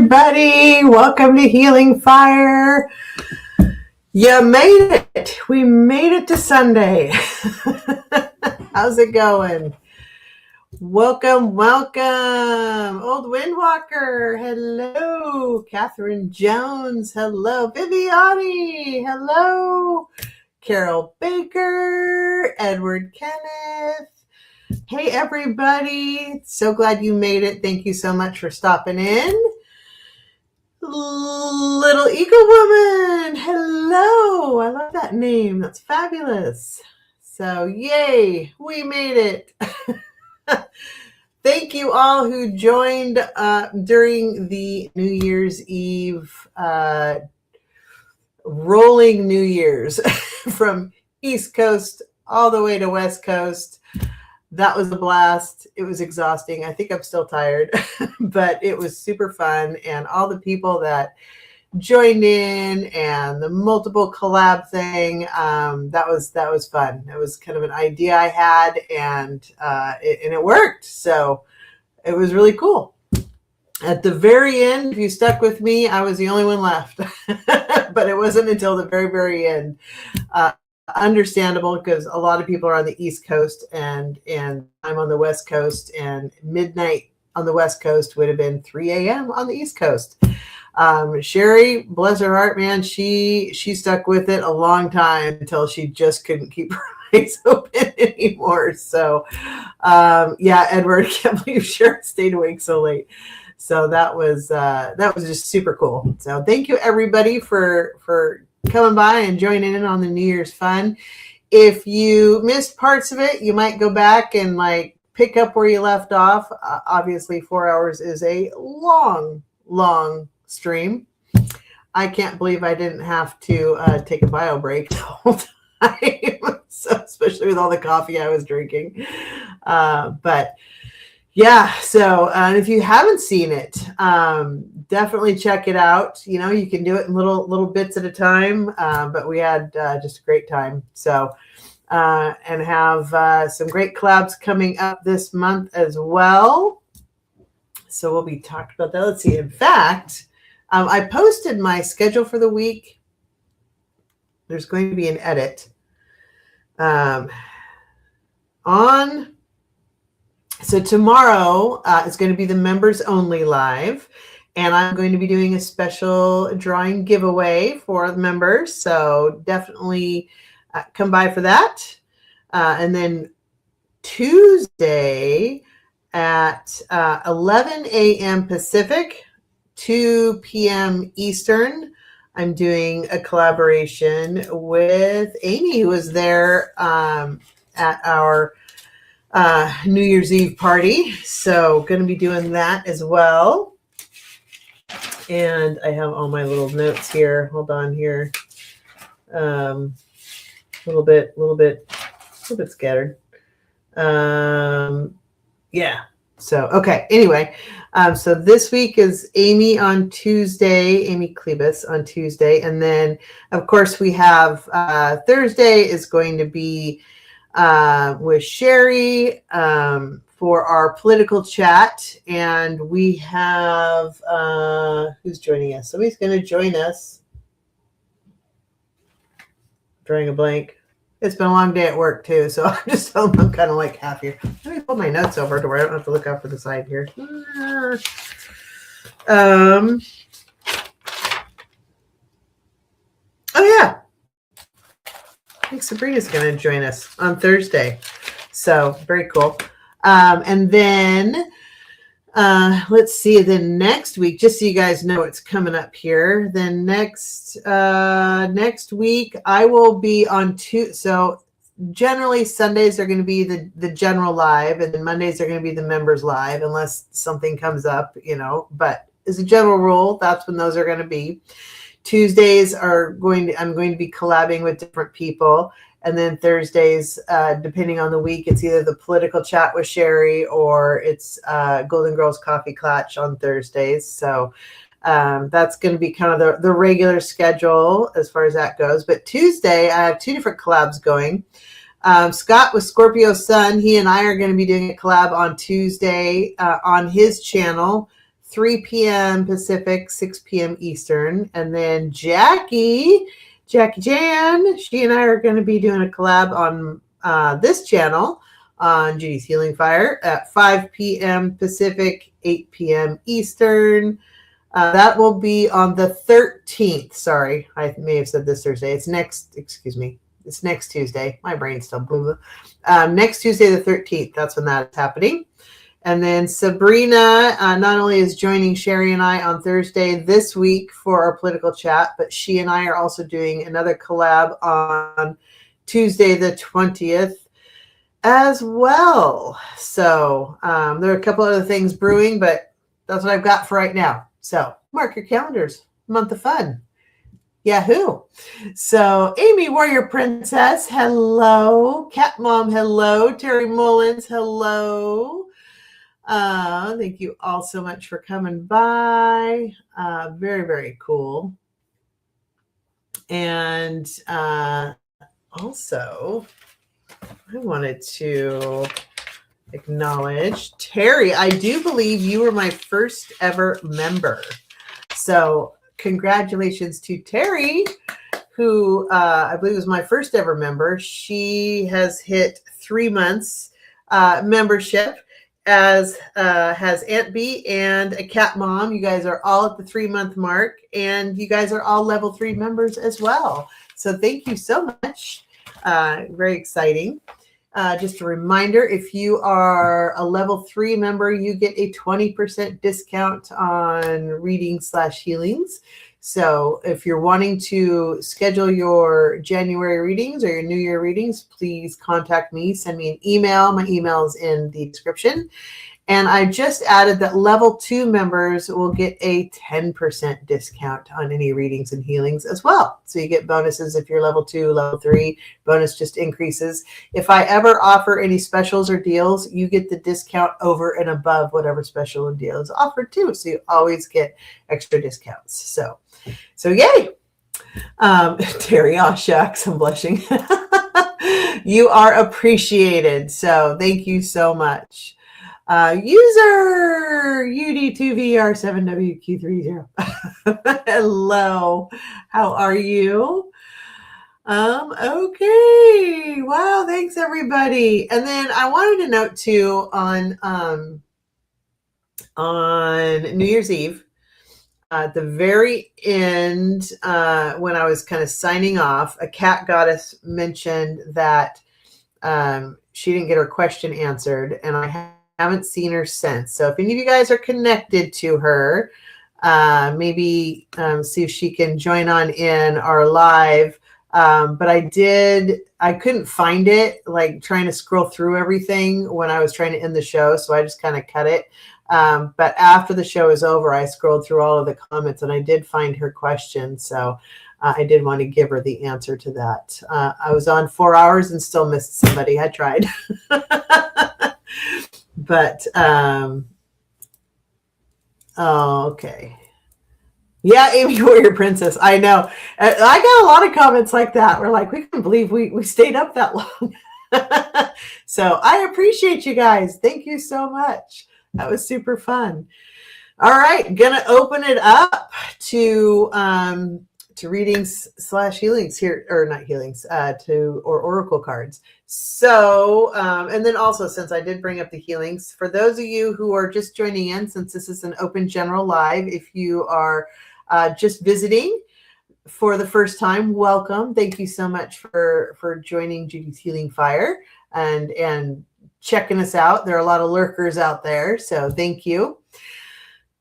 everybody. Welcome to Healing Fire. You made it. We made it to Sunday. How's it going? Welcome, welcome. Old Windwalker. Hello. Catherine Jones. Hello. Viviani. Hello. Carol Baker. Edward Kenneth. Hey, everybody. So glad you made it. Thank you so much for stopping in. Little Eagle Woman. Hello. I love that name. That's fabulous. So, yay. We made it. Thank you all who joined during the New Year's Eve rolling New Year's from East Coast all the way to West Coast. That was a blast. It was exhausting. I think I'm still tired, but it was super fun. And all the people that joined in and the multiple collab thing, that was fun. It was kind of an idea I had, and it worked. So it was really cool. At the very end, if you stuck with me, I was the only one left, but it wasn't until the very, very end. Understandable, because a lot of people are on the East Coast and I'm on the West Coast, and midnight on the West Coast would have been 3 a.m. on the East Coast. Sherry, bless her heart, man, she stuck with it a long time until she just couldn't keep her eyes open anymore. So yeah, Edward, can't believe Sherry stayed awake so late. So that was just super cool. So thank you everybody for coming by and joining in on the New Year's fun. If you missed parts of it, you might go back and pick up where you left off. Obviously 4 hours is a long stream. I can't believe I didn't have to take a bio break the whole time. So, especially with all the coffee I was drinking. But yeah, so if you haven't seen it, definitely check it out. You know, you can do it in little bits at a time, but we had just a great time. So, and have some great collabs coming up this month as well. So we'll be talking about that. Let's see. In fact, I posted my schedule for the week. There's going to be an edit on. So tomorrow is going to be the members only live, and I'm going to be doing a special drawing giveaway for the members. So definitely come by for that. And then Tuesday at 11 a.m. Pacific, 2 p.m. Eastern, I'm doing a collaboration with Amy, who was there at our New Year's Eve party. So going to be doing that as well. And I have all my little notes here. Hold on here. A little bit scattered. Yeah. So, okay. Anyway, so this week is Amy on Tuesday, Amy Klebus on Tuesday. And then of course we have Thursday is going to be with Sherry for our political chat, and we have who's joining us? Somebody's going to join us. Drawing a blank. It's been a long day at work too, so I'm kind of half here. Let me pull my notes over to where I don't have to look out for the side here. Oh yeah. I think Sabrina's going to join us on Thursday. So very cool. And then let's see, then next week, just so you guys know what's coming up here, then next week I will be on so generally Sundays are going to be the general live, and then Mondays are going to be the members live, unless something comes up, but as a general rule, that's when those are going to be. Tuesdays I'm going to be collabing with different people. And then Thursdays, depending on the week, it's either the political chat with Sherry or it's Golden Girls Coffee Clutch on Thursdays. So that's going to be kind of the regular schedule as far as that goes. But Tuesday, I have 2 different collabs going. Scott with Scorpio Sun, he and I are going to be doing a collab on Tuesday on his channel. 3 p.m. Pacific, 6 p.m. Eastern. And then Jackie Jan, she and I are going to be doing a collab on this channel on Judy's Healing Fire at 5 p.m. Pacific, 8 p.m. Eastern. That will be on the 13th. Sorry, I may have said this Thursday. It's next Tuesday. My brain's still blah, blah. Next Tuesday, the 13th. That's when that is happening. And then Sabrina not only is joining Sherry and I on Thursday this week for our political chat, but she and I are also doing another collab on Tuesday, the 20th as well. So there are a couple other things brewing, but that's what I've got for right now. So mark your calendars. Month of fun. Yahoo. So Amy Warrior Princess, hello. Cat Mom, hello. Terry Mullins, hello. Thank you all so much for coming by. Very, very cool. And also, I wanted to acknowledge Terry. I do believe you were my first ever member. So congratulations to Terry, who I believe was my first ever member. She has hit 3 months membership, as has Aunt B and a Cat Mom. You guys are all at the 3-month mark, and you guys are all level 3 members as well. So thank you so much. Very exciting. Just a reminder, if you are a level 3 member, you get a 20% discount on readings/healings. So if you're wanting to schedule your January readings or your New Year readings, please contact me. Send me an email. My email is in the description. And I just added that level 2 members will get a 10% discount on any readings and healings as well. So you get bonuses if you're level 2, level 3, bonus just increases. If I ever offer any specials or deals, you get the discount over and above whatever special and deal is offered too. So you always get extra discounts. So yay. Terry, oh shucks, I'm blushing. You are appreciated. So thank you so much. User UD2VR7WQ30. Hello, how are you? Okay, wow, thanks everybody. And then I wanted to note too on New Year's Eve, at the very end, when I was kind of signing off, a cat goddess mentioned that she didn't get her question answered, and I haven't seen her since. So if any of you guys are connected to her, maybe see if she can join on in our live. But I couldn't find it, like trying to scroll through everything when I was trying to end the show. So I just kind of cut it. But after the show is over, I scrolled through all of the comments and I did find her question. So I did want to give her the answer to that. I was on 4 hours and still missed somebody. I tried. But, oh, okay. Yeah, Amy Warrior Princess. I know. I got a lot of comments like that. We're like, we couldn't believe we stayed up that long. So I appreciate you guys. Thank you so much. That was super fun. All right. Gonna open it up to readings/healings here, or not healings, or oracle cards. So, and then also, since I did bring up the healings, for those of you who are just joining in, since this is an open general live, if you are just visiting for the first time, welcome. Thank you so much for joining Judy's Healing Fire and checking us out. There are a lot of lurkers out there, so thank you.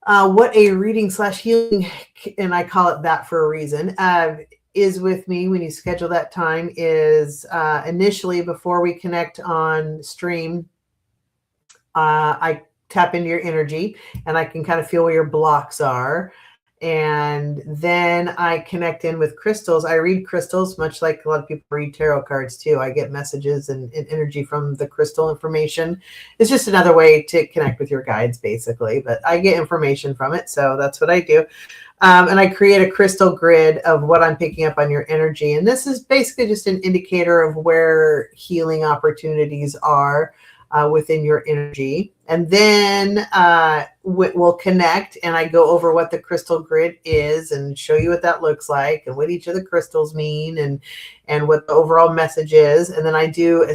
What a reading/healing, and I call it that for a reason, is with me when you schedule that time is initially before we connect on stream, I tap into your energy and I can kind of feel where your blocks are. And then I connect in with crystals. I read crystals, much like a lot of people read tarot cards too. I get messages and energy from the crystal information. It's just another way to connect with your guides, basically. But I get information from it, so that's what I do. And I create a crystal grid of what I'm picking up on your energy. And this is basically just an indicator of where healing opportunities are. within your energy. And then we'll connect, and I go over what the crystal grid is and show you what that looks like and what each of the crystals mean and what the overall message is. And then I do a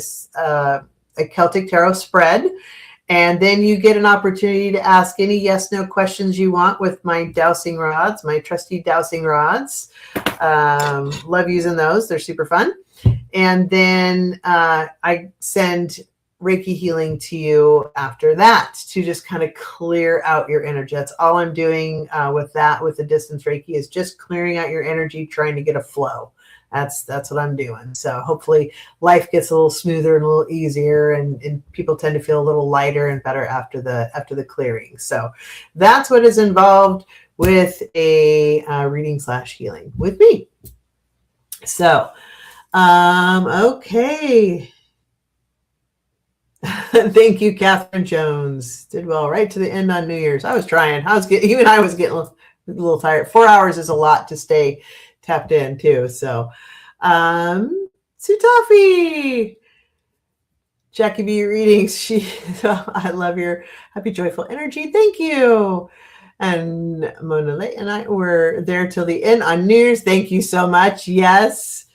Celtic Tarot spread. And then you get an opportunity to ask any yes/no questions you want with my dowsing rods, my trusty dowsing rods. Love using those. They're super fun. And then I send Reiki healing to you after that to just kind of clear out your energy. That's all I'm doing with the distance Reiki, is just clearing out your energy, trying to get a flow. That's what I'm doing. So hopefully life gets a little smoother and a little easier, and people tend to feel a little lighter and better after the clearing. So that's what is involved with a reading/healing with me. So, okay. Thank you, Catherine Jones. Did well right to the end on New Year's. I was trying. I was getting a little tired. 4 hours is a lot to stay tapped in too. So, Sutafi, Jackie B readings. I love your happy, joyful energy. Thank you. And Mona Lay and I were there till the end on New Year's. Thank you so much. Yes.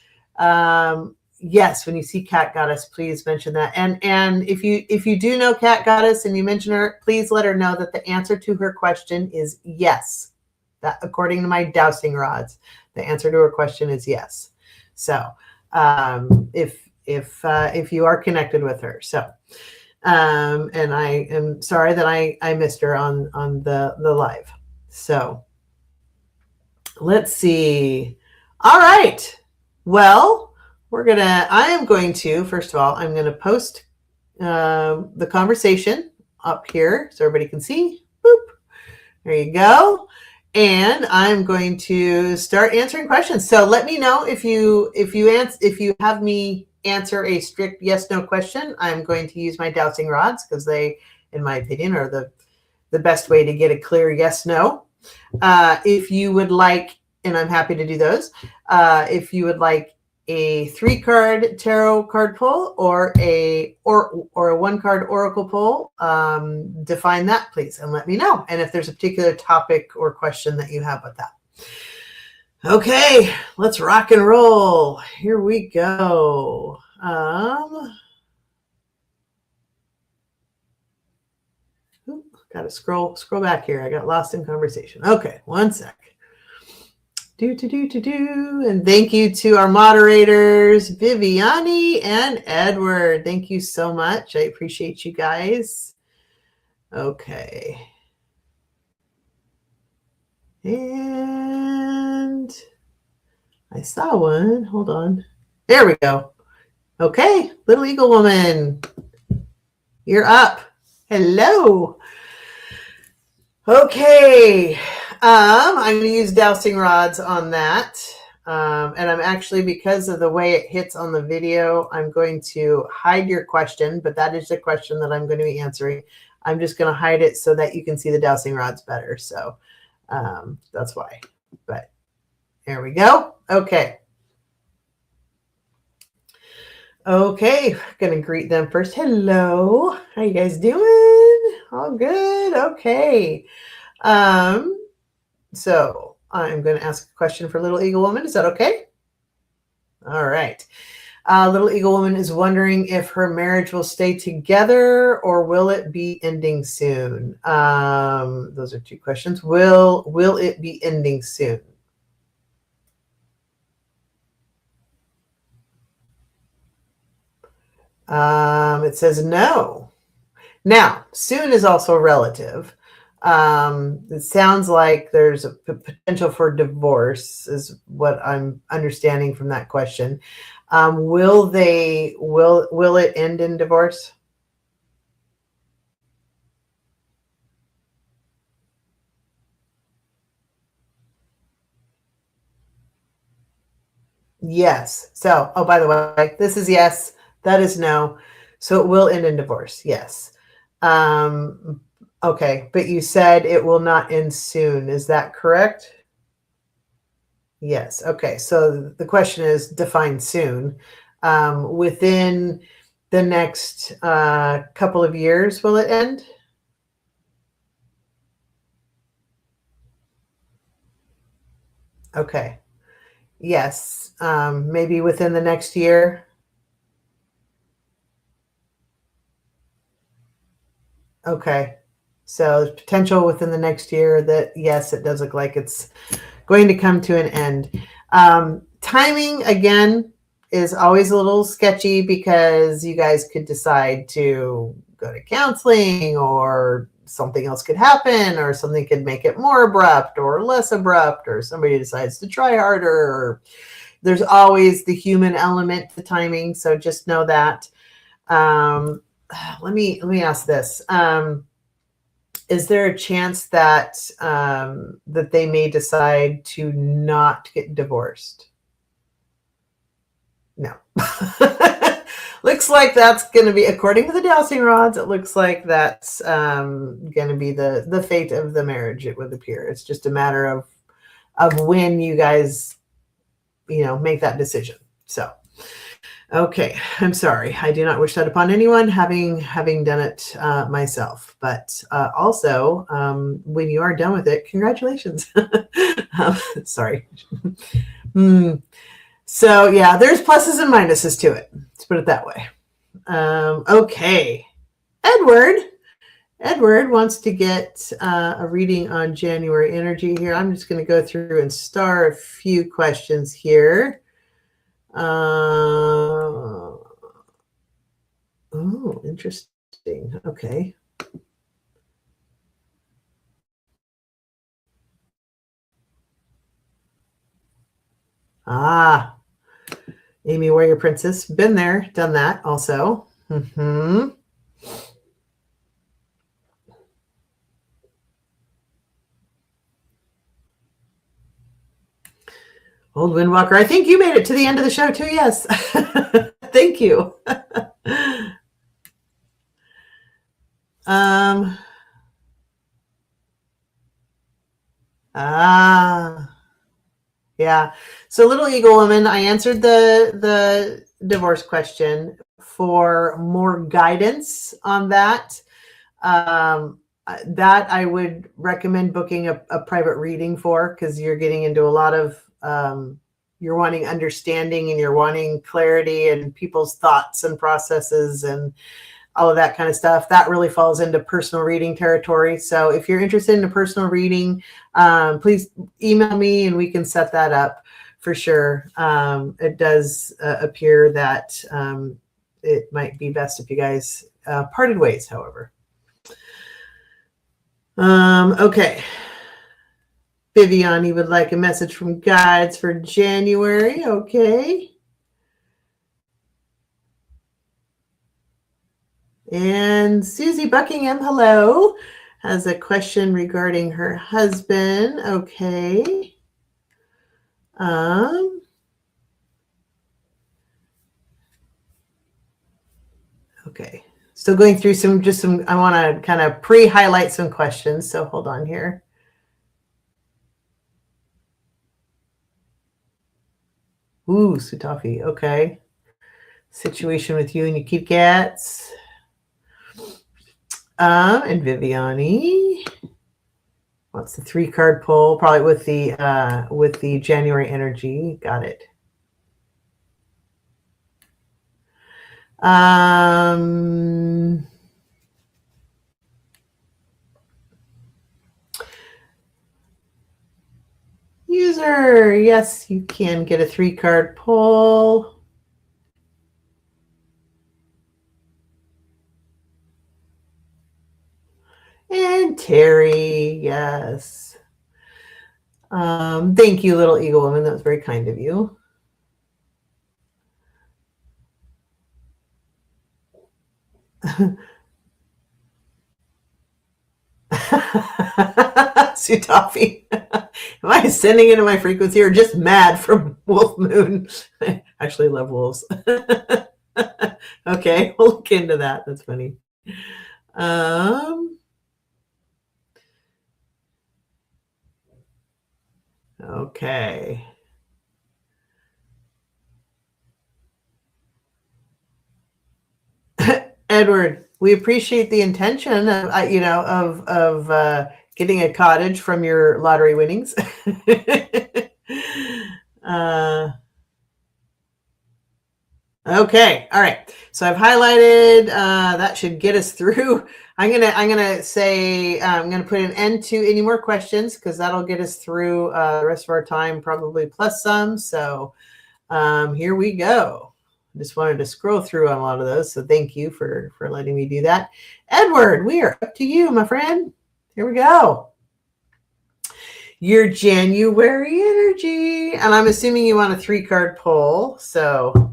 Yes, when you see Cat Goddess, please mention that. And if you do know Cat Goddess and you mention her, please let her know that the answer to her question is yes. That, according to my dowsing rods, the answer to her question is yes. So if you are connected with her, so and I am sorry that I missed her on the live. So let's see. All right. Well, I am going to, first of all, I'm going to post the conversation up here so everybody can see. Boop. There you go. And I'm going to start answering questions. So let me know if you have me answer a strict yes/no question. I'm going to use my dowsing rods because they, in my opinion, are the best way to get a clear yes/no. If you would like, and I'm happy to do those, if you would like a 3-card tarot card pull or a 1-card oracle pull, define that, please, and let me know. And if there's a particular topic or question that you have with that. Okay, let's rock and roll. Here we go. Gotta scroll back here. I got lost in conversation. Okay, one sec. And thank you to our moderators, Viviani and Edward. Thank you so much. I appreciate you guys. Okay. And I saw one. Hold on. There we go. Okay, Little Eagle Woman, you're up. Hello. Okay. I'm going to use dowsing rods on that. And I'm actually, because of the way it hits on the video, I'm going to hide your question, but that is the question that I'm going to be answering. I'm just going to hide it so that you can see the dowsing rods better. So that's why. But there we go. Okay. Okay, going to greet them first. Hello. How you guys doing? All good. Okay. So I'm going to ask a question for Little Eagle Woman. Is that okay? All right. Little Eagle Woman is wondering if her marriage will stay together or will it be ending soon? Those are 2 questions. Will it be ending soon? It says no. Now, soon is also relative. It sounds like there's a potential for divorce, is what I'm understanding from that question. Will it end in divorce? Yes. So, oh, by the way, this is yes. That is no. So it will end in divorce. Yes. Okay. But you said it will not end soon. Is that correct? Yes. Okay. So the question is define soon. Within the next couple of years, will it end? Okay. Yes. Maybe within the next year. Okay. So there's potential within the next year that, yes, it does look like it's going to come to an end. Timing, again, is always a little sketchy because you guys could decide to go to counseling, or something else could happen, or something could make it more abrupt or less abrupt, or somebody decides to try harder, or there's always the human element to timing. So just know that. Let me ask this. Is there a chance that that they may decide to not get divorced? No. Looks like that's going to be, according to the dowsing rods, it looks like that's going to be the fate of the marriage, it would appear. It's just a matter of when you guys, make that decision. So, okay, I'm sorry. I do not wish that upon anyone, having done it myself. But also, when you are done with it, congratulations. Sorry. So yeah, there's pluses and minuses to it. Let's put it that way. Okay, Edward wants to get a reading on January energy here. I'm just going to go through and star a few questions here. Oh, interesting. Okay. Amy Warrior Princess. Been there, done that also. Old Windwalker. I think you made it to the end of the show too. Yes. Thank you. Yeah. So Little Eagle Woman, I answered the divorce question. For more guidance on that, that I would recommend booking a private reading for, because you're getting into a lot of, you're wanting understanding, and you're wanting clarity and people's thoughts and processes and all of that kind of stuff. That really falls into personal reading territory. So if you're interested in a personal reading, please email me and we can set that up for sure. It does appear that it might be best if you guys parted ways, however. Okay. Viviani would like a message from guides for January. Okay. And Susie Buckingham, hello, has a question regarding her husband. Okay. Okay. Still going through some, I want to kind of pre-highlight some questions. So hold on here. Ooh, Sutafi. Okay. Situation with you and your kitty cats. And Viviani. What's the 3-card pull? Probably with the January energy. Got it. User, yes, you can get a 3-card pull. And Terry, yes. Thank you, Little Eagle Woman. That was very kind of you. Sutafi. Am I ascending into my frequency or just mad from Wolf Moon? I actually love wolves. Okay, we'll look into that. That's funny. Okay. Edward, we appreciate the intention of, getting a cottage from your lottery winnings. Okay. All right. So I've highlighted, that should get us through. I'm gonna say, I'm gonna put an end to any more questions because that'll get us through the rest of our time, probably plus some. So here we go. I just wanted to scroll through on a lot of those. So thank you for letting me do that. Edward, we are up to you, my friend. Here we go. Your January energy. And I'm assuming you want a 3-card pull. So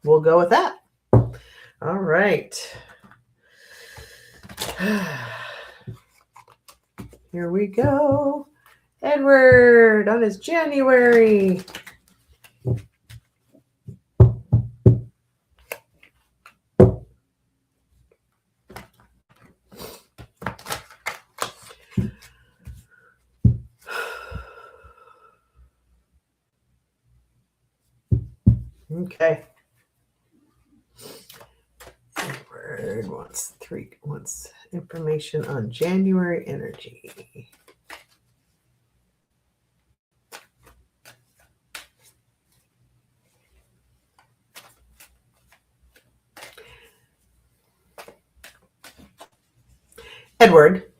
we'll go with that. All right. Here we go. Edward on his January. Okay. Edward wants information on January energy. Edward,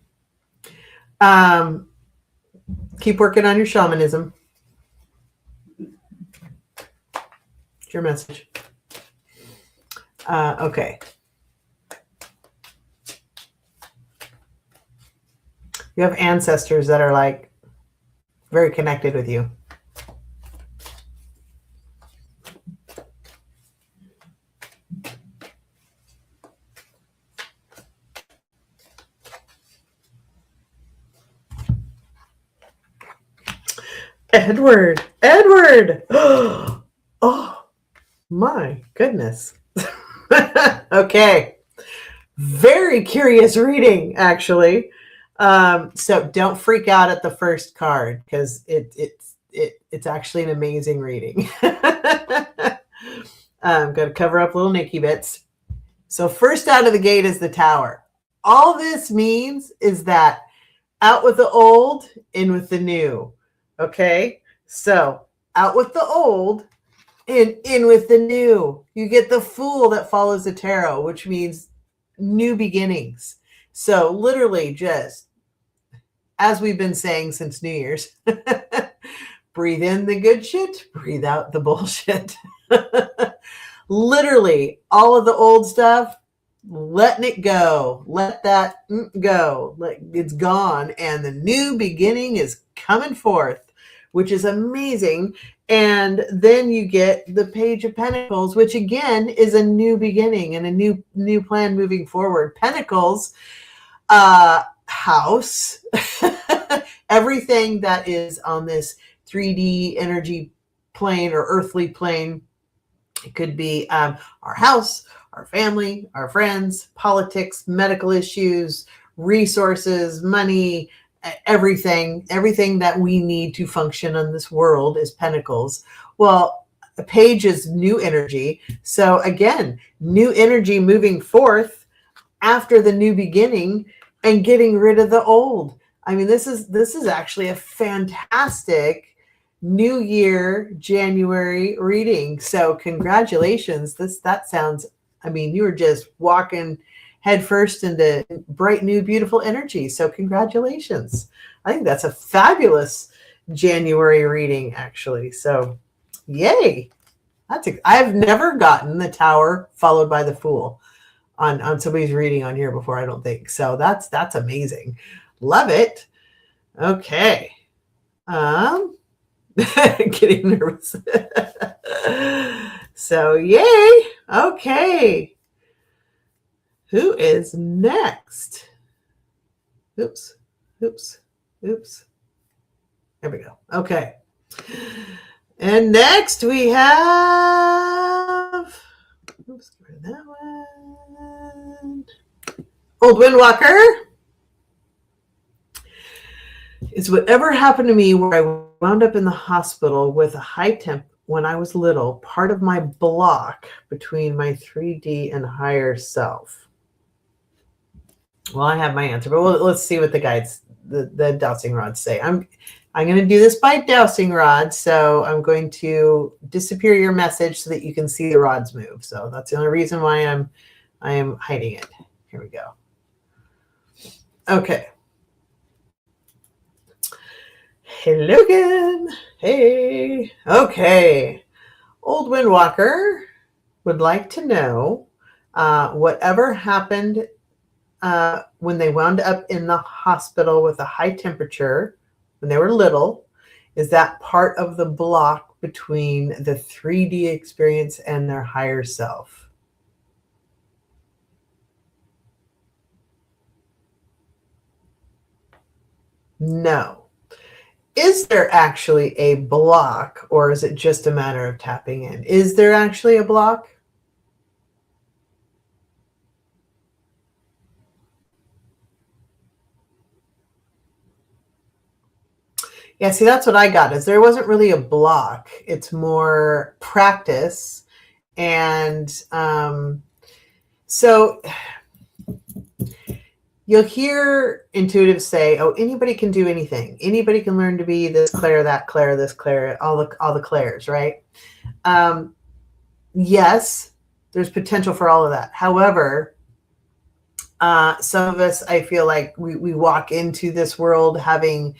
keep working on your shamanism. It's your message. Okay. You have ancestors that are like very connected with you. Edward. Oh my goodness. Okay. Very curious reading, actually. So don't freak out at the first card because it's actually an amazing reading. I'm going to cover up little Nikki bits. So first out of the gate is the Tower. All this means is that out with the old, in with the new. Okay, so out with the old and in with the new. You get the Fool that follows the tarot, which means new beginnings. So literally just, as we've been saying since New Year's, breathe in the good shit, breathe out the bullshit. Literally all of the old stuff, letting it go. Let that go. It's gone. And the new beginning is coming forth, which is amazing. And then you get the Page of Pentacles, which again is a new beginning and a new plan moving forward. Pentacles, house, everything that is on this 3D energy plane or earthly plane. It could be our house, our family, our friends, politics, medical issues, resources, money, everything that we need to function in this world is Pentacles. Well, a Page is new energy. So again, new energy moving forth after the new beginning and getting rid of the old. I mean, this is actually a fantastic New Year January reading. So congratulations. That sounds, I mean, you were just walking headfirst into bright, new, beautiful energy. So congratulations. I think that's a fabulous January reading, actually. So yay. I've never gotten the Tower followed by the Fool on somebody's reading on here before, I don't think. So that's amazing. Love it. Okay. Getting nervous. So yay. Okay. Who is next? Oops. There we go. Okay. And next we have, oops, get rid of that one. Old Windwalker. Is whatever happened to me where I wound up in the hospital with a high when I was little, part of my block between my 3D and higher self? Well, I have my answer, but let's see what the guides, the dowsing rods say. I'm going to do this by dowsing rod, so I'm going to disappear your message so that you can see the rods move. So that's the only reason why I am hiding it. Here we go. Okay. Hello again. Hey. Okay. Old Windwalker would like to know whatever happened when they wound up in the hospital with a high temperature when they were little. Is that part of the block between the 3D experience and their higher self? No. Is there actually a block, or is it just a matter of tapping in? Is there actually a block? Yeah, see, that's what I got, is there wasn't really a block. It's more practice. And so you'll hear intuitives say, oh, anybody can do anything. Anybody can learn to be this clair, that clair, this clair, all the clairs, right? Yes, there's potential for all of that. However, some of us, I feel like we walk into this world having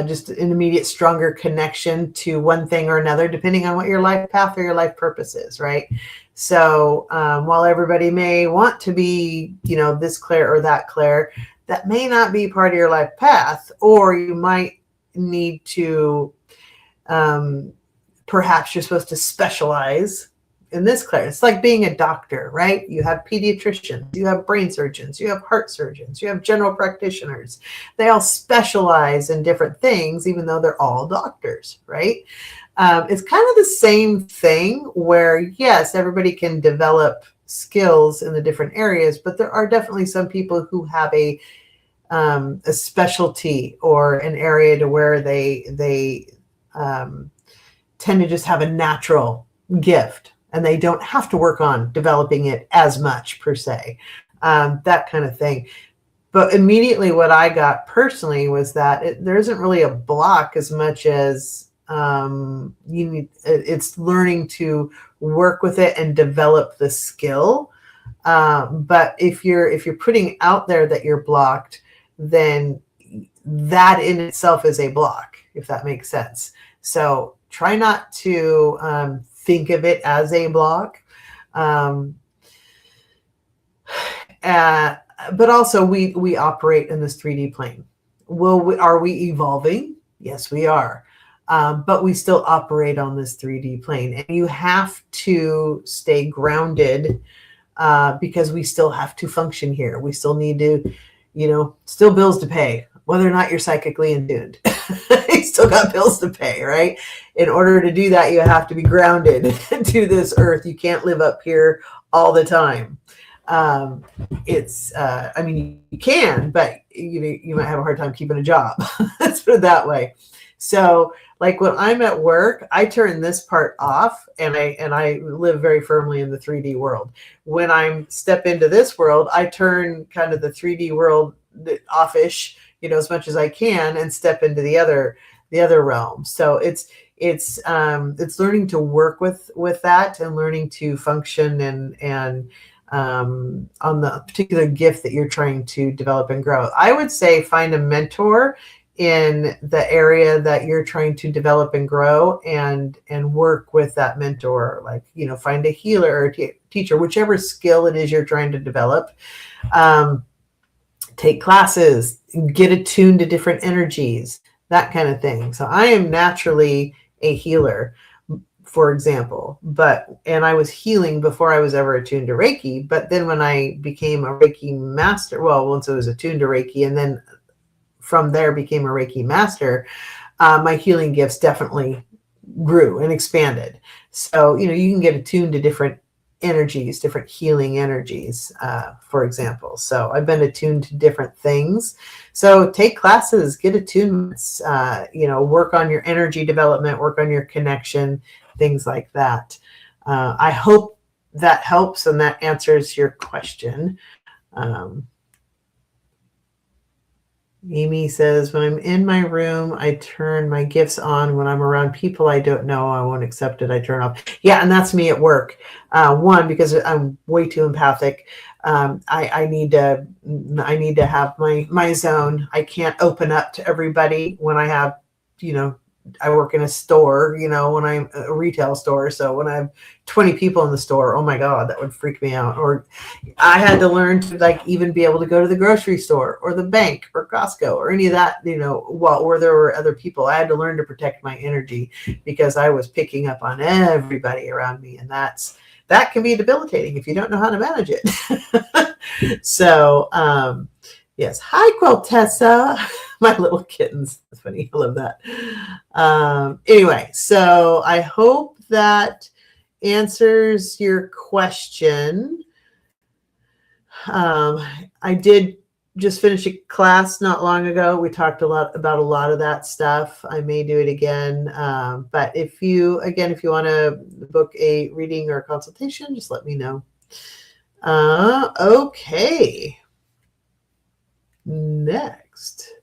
just an immediate stronger connection to one thing or another, depending on what your life path or your life purpose is, right? So while everybody may want to be, this clair or that clair, that may not be part of your life path, or you might need to, perhaps you're supposed to specialize in this clair. It's like being a doctor, right? You have pediatricians, you have brain surgeons, you have heart surgeons, you have general practitioners. They all specialize in different things, even though they're all doctors, right? It's kind of the same thing where, yes, everybody can develop skills in the different areas, but there are definitely some people who have a specialty or an area to where they tend to just have a natural gift, and they don't have to work on developing it as much per se, that kind of thing. But immediately what I got personally was that there isn't really a block as much as it's learning to work with it and develop the skill. But if you're putting out there that you're blocked, then that in itself is a block, if that makes sense. So try not to think of it as a block. But also we operate in this 3D plane. Are we evolving? Yes, we are. But we still operate on this 3D plane. And you have to stay grounded because we still have to function here. We still need to, still bills to pay, whether or not you're psychically attuned. You still got bills to pay, right? In order to do that, you have to be grounded to this earth. You can't live up here all the time. You can, but you might have a hard time keeping a job. Let's put it that way. So like when I'm at work, I turn this part off, and I live very firmly in the 3D world. When I step into this world, I turn kind of the 3D world offish, as much as I can, and step into the other realm. So it's learning to work with that and learning to function and on the particular gift that you're trying to develop and grow. I would say find a mentor in the area that you're trying to develop and grow, and work with that mentor. Like, find a healer or teacher, whichever skill it is you're trying to develop. Take classes, get attuned to different energies, that kind of thing. So I am naturally a healer, for example, and I was healing before I was ever attuned to Reiki. But then when I became a Reiki master, once I was attuned to Reiki, and then from there became a Reiki master, my healing gifts definitely grew and expanded. So, you can get attuned to different energies, different healing energies, for example. So I've been attuned to different things. So take classes, get attunements, work on your energy development, work on your connection, things like that. I hope that helps and that answers your question. Amy says, when I'm in my room, I turn my gifts on. When I'm around people I don't know, I won't accept it. I turn off. Yeah, and that's me at work. One, because I'm way too empathic. I need to have my zone. I can't open up to everybody when I have, I work in a store, when I'm a retail store. So when I have 20 people in the store, oh my God, that would freak me out. Or I had to learn to even be able to go to the grocery store or the bank or Costco or any of that, where there were other people. I had to learn to protect my energy because I was picking up on everybody around me. And that can be debilitating if you don't know how to manage it. So, yes. Hi, Quiltessa. My little kittens. That's funny. I love that. Anyway, so I hope that answers your question. I did just finish a class not long ago. We talked about a lot of that stuff. I may do it again. But if you want to book a reading or a consultation, just let me know. Okay. Next.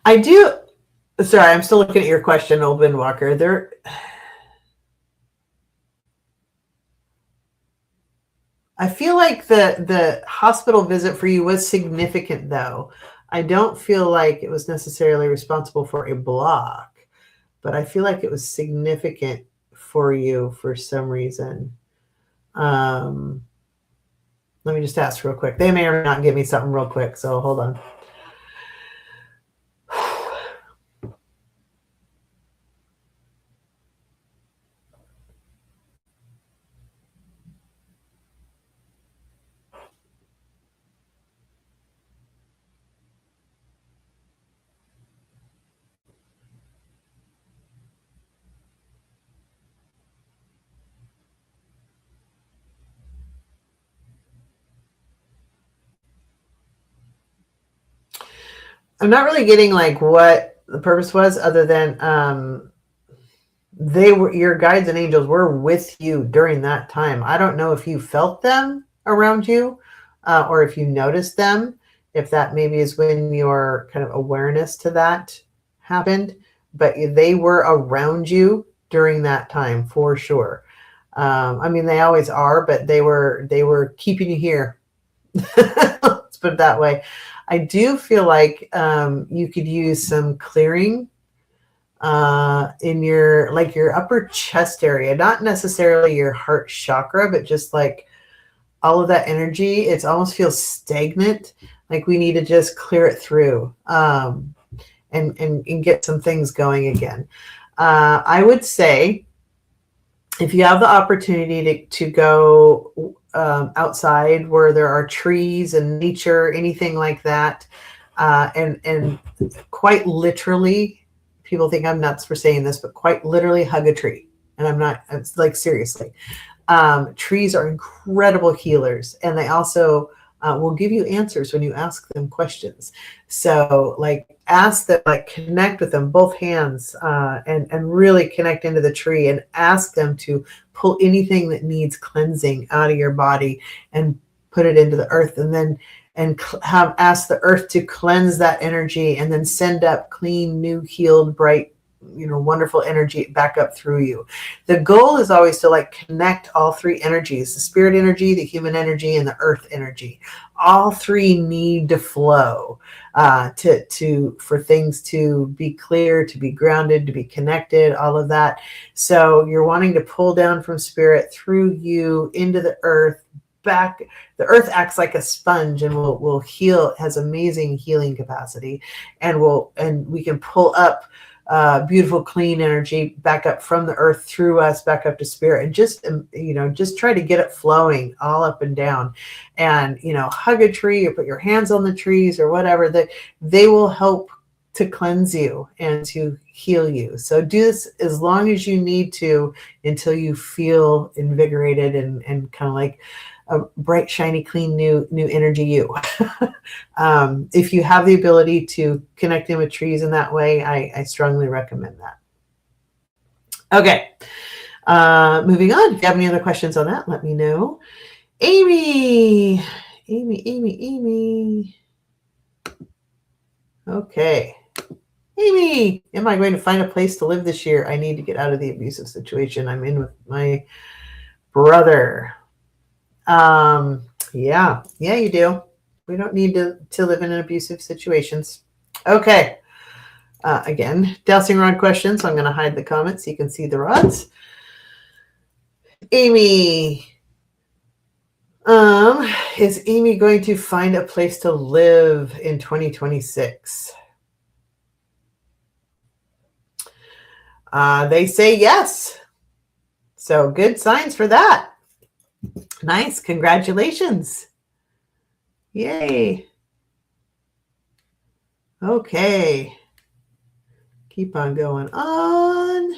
Sorry, I'm still looking at your question, Old Windwalker. I feel like the hospital visit for you was significant, though. I don't feel like it was necessarily responsible for a block, but I feel like it was significant for you for some reason. Let me just ask real quick. They may or may not give me something real quick, so hold on. I'm not really getting what the purpose was, other than your guides and angels were with you during that time. I don't know if you felt them around you, or if you noticed them, if that maybe is when your kind of awareness to that happened, but they were around you during that time for sure. I mean, they always are, but they were keeping you here. Let's put it that way. I do feel like you could use some clearing in your upper chest area, not necessarily your heart chakra, but just all of that energy. It almost feels stagnant. Like we need to just clear it through and get some things going again. I would say if you have the opportunity to go outside where there are trees and nature, anything like that, and quite literally, people think I'm nuts for saying this, but quite literally hug a tree. And I'm not, it's seriously. Trees are incredible healers, and they also will give you answers when you ask them questions. So ask them, connect with them, both hands, and really connect into the tree and ask them to pull anything that needs cleansing out of your body and put it into the earth, and then ask the earth to cleanse that energy and then send up clean, new, healed, bright, wonderful energy back up through you. The goal is always to connect all three energies: the spirit energy, the human energy, and the earth energy. All three need to flow for things to be clear, to be grounded, to be connected, all of that. So you're wanting to pull down from spirit through you into the earth, back. The earth acts like a sponge and will heal. It has amazing healing capacity, and we can pull up beautiful, clean energy back up from the earth through us back up to spirit, and just try to get it flowing all up and down. And hug a tree or put your hands on the trees or whatever, that they will help to cleanse you and to heal you. So do this as long as you need to until you feel invigorated and kind of like a bright, shiny, clean, new energy you. If you have the ability to connect in with trees in that way, I strongly recommend that. Okay, moving on. If you have any other questions on that, let me know. Amy. Okay. Amy, am I going to find a place to live this year? I need to get out of the abusive situation I'm in with my brother. Yeah, you do. We don't need to live in abusive situations. Okay. Again, dowsing rod questions. So I'm going to hide the comments so you can see the rods. Amy. Is Amy going to find a place to live in 2026? They say yes. So good signs for that. Nice. Congratulations. Yay. Okay. Keep on going on.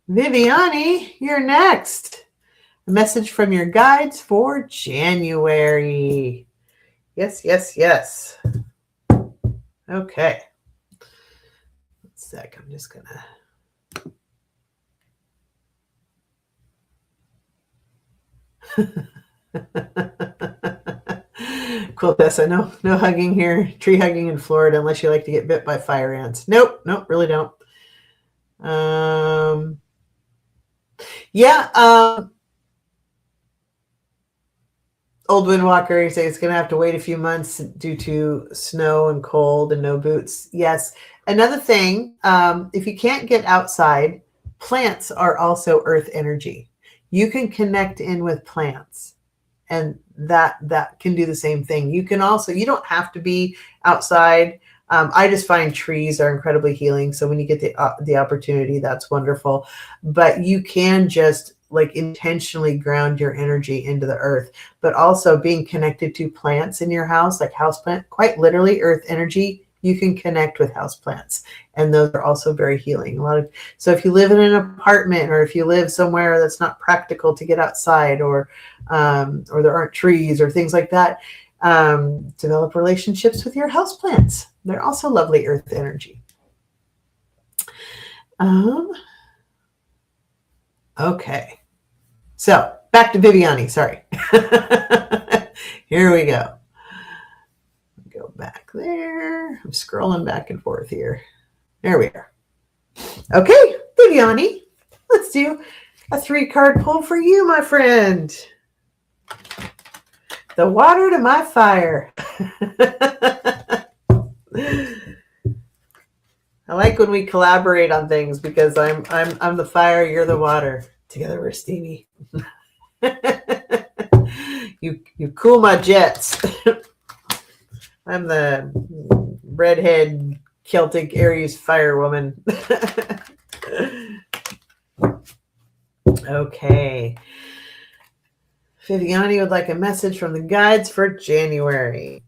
Viviani, you're next. A message from your guides for January. Yes. Okay. 1 sec. I'm just going to. Cool, Tessa. No hugging here. Tree hugging in Florida unless you like to get bit by fire ants. Nope, really don't. Old Windwalker, you say it's going to have to wait a few months due to snow and cold and no boots. Yes. Another thing, if you can't get outside, plants are also earth energy. You can connect in with plants, and that can do the same thing. You can also, you don't have to be outside. I just find trees are incredibly healing. So when you get the opportunity, that's wonderful. But you can just like intentionally ground your energy into the earth, but also being connected to plants in your house, like houseplant, quite literally earth energy. You can connect with houseplants, and those are also very healing. So if you live in an apartment, or if you live somewhere that's not practical to get outside, or there aren't trees or things like that, develop relationships with your houseplants. They're also lovely earth energy. Okay. So back to Viviani. Sorry. Here we go. Go back there. I'm scrolling back and forth here. There we are. Okay, Viviani, let's do a 3-card pull for you, my friend. The water to my fire. I like when we collaborate on things because I'm the fire, you're the water. Together we're steamy. You cool my jets. I'm the redhead Celtic Aries fire woman. Okay. Viviani would like a message from the guides for January.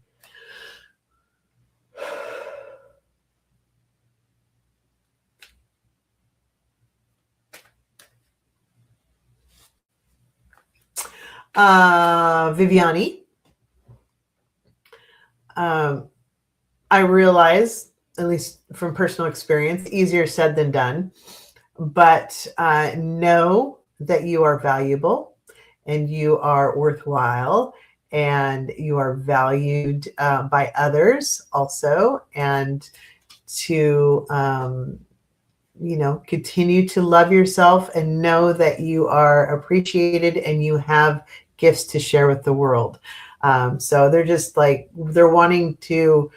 Viviani, I realize, at least from personal experience, easier said than done, but know that you are valuable and you are worthwhile and you are valued by others also, and to continue to love yourself and know that you are appreciated and you have gifts to share with the world. So they're wanting to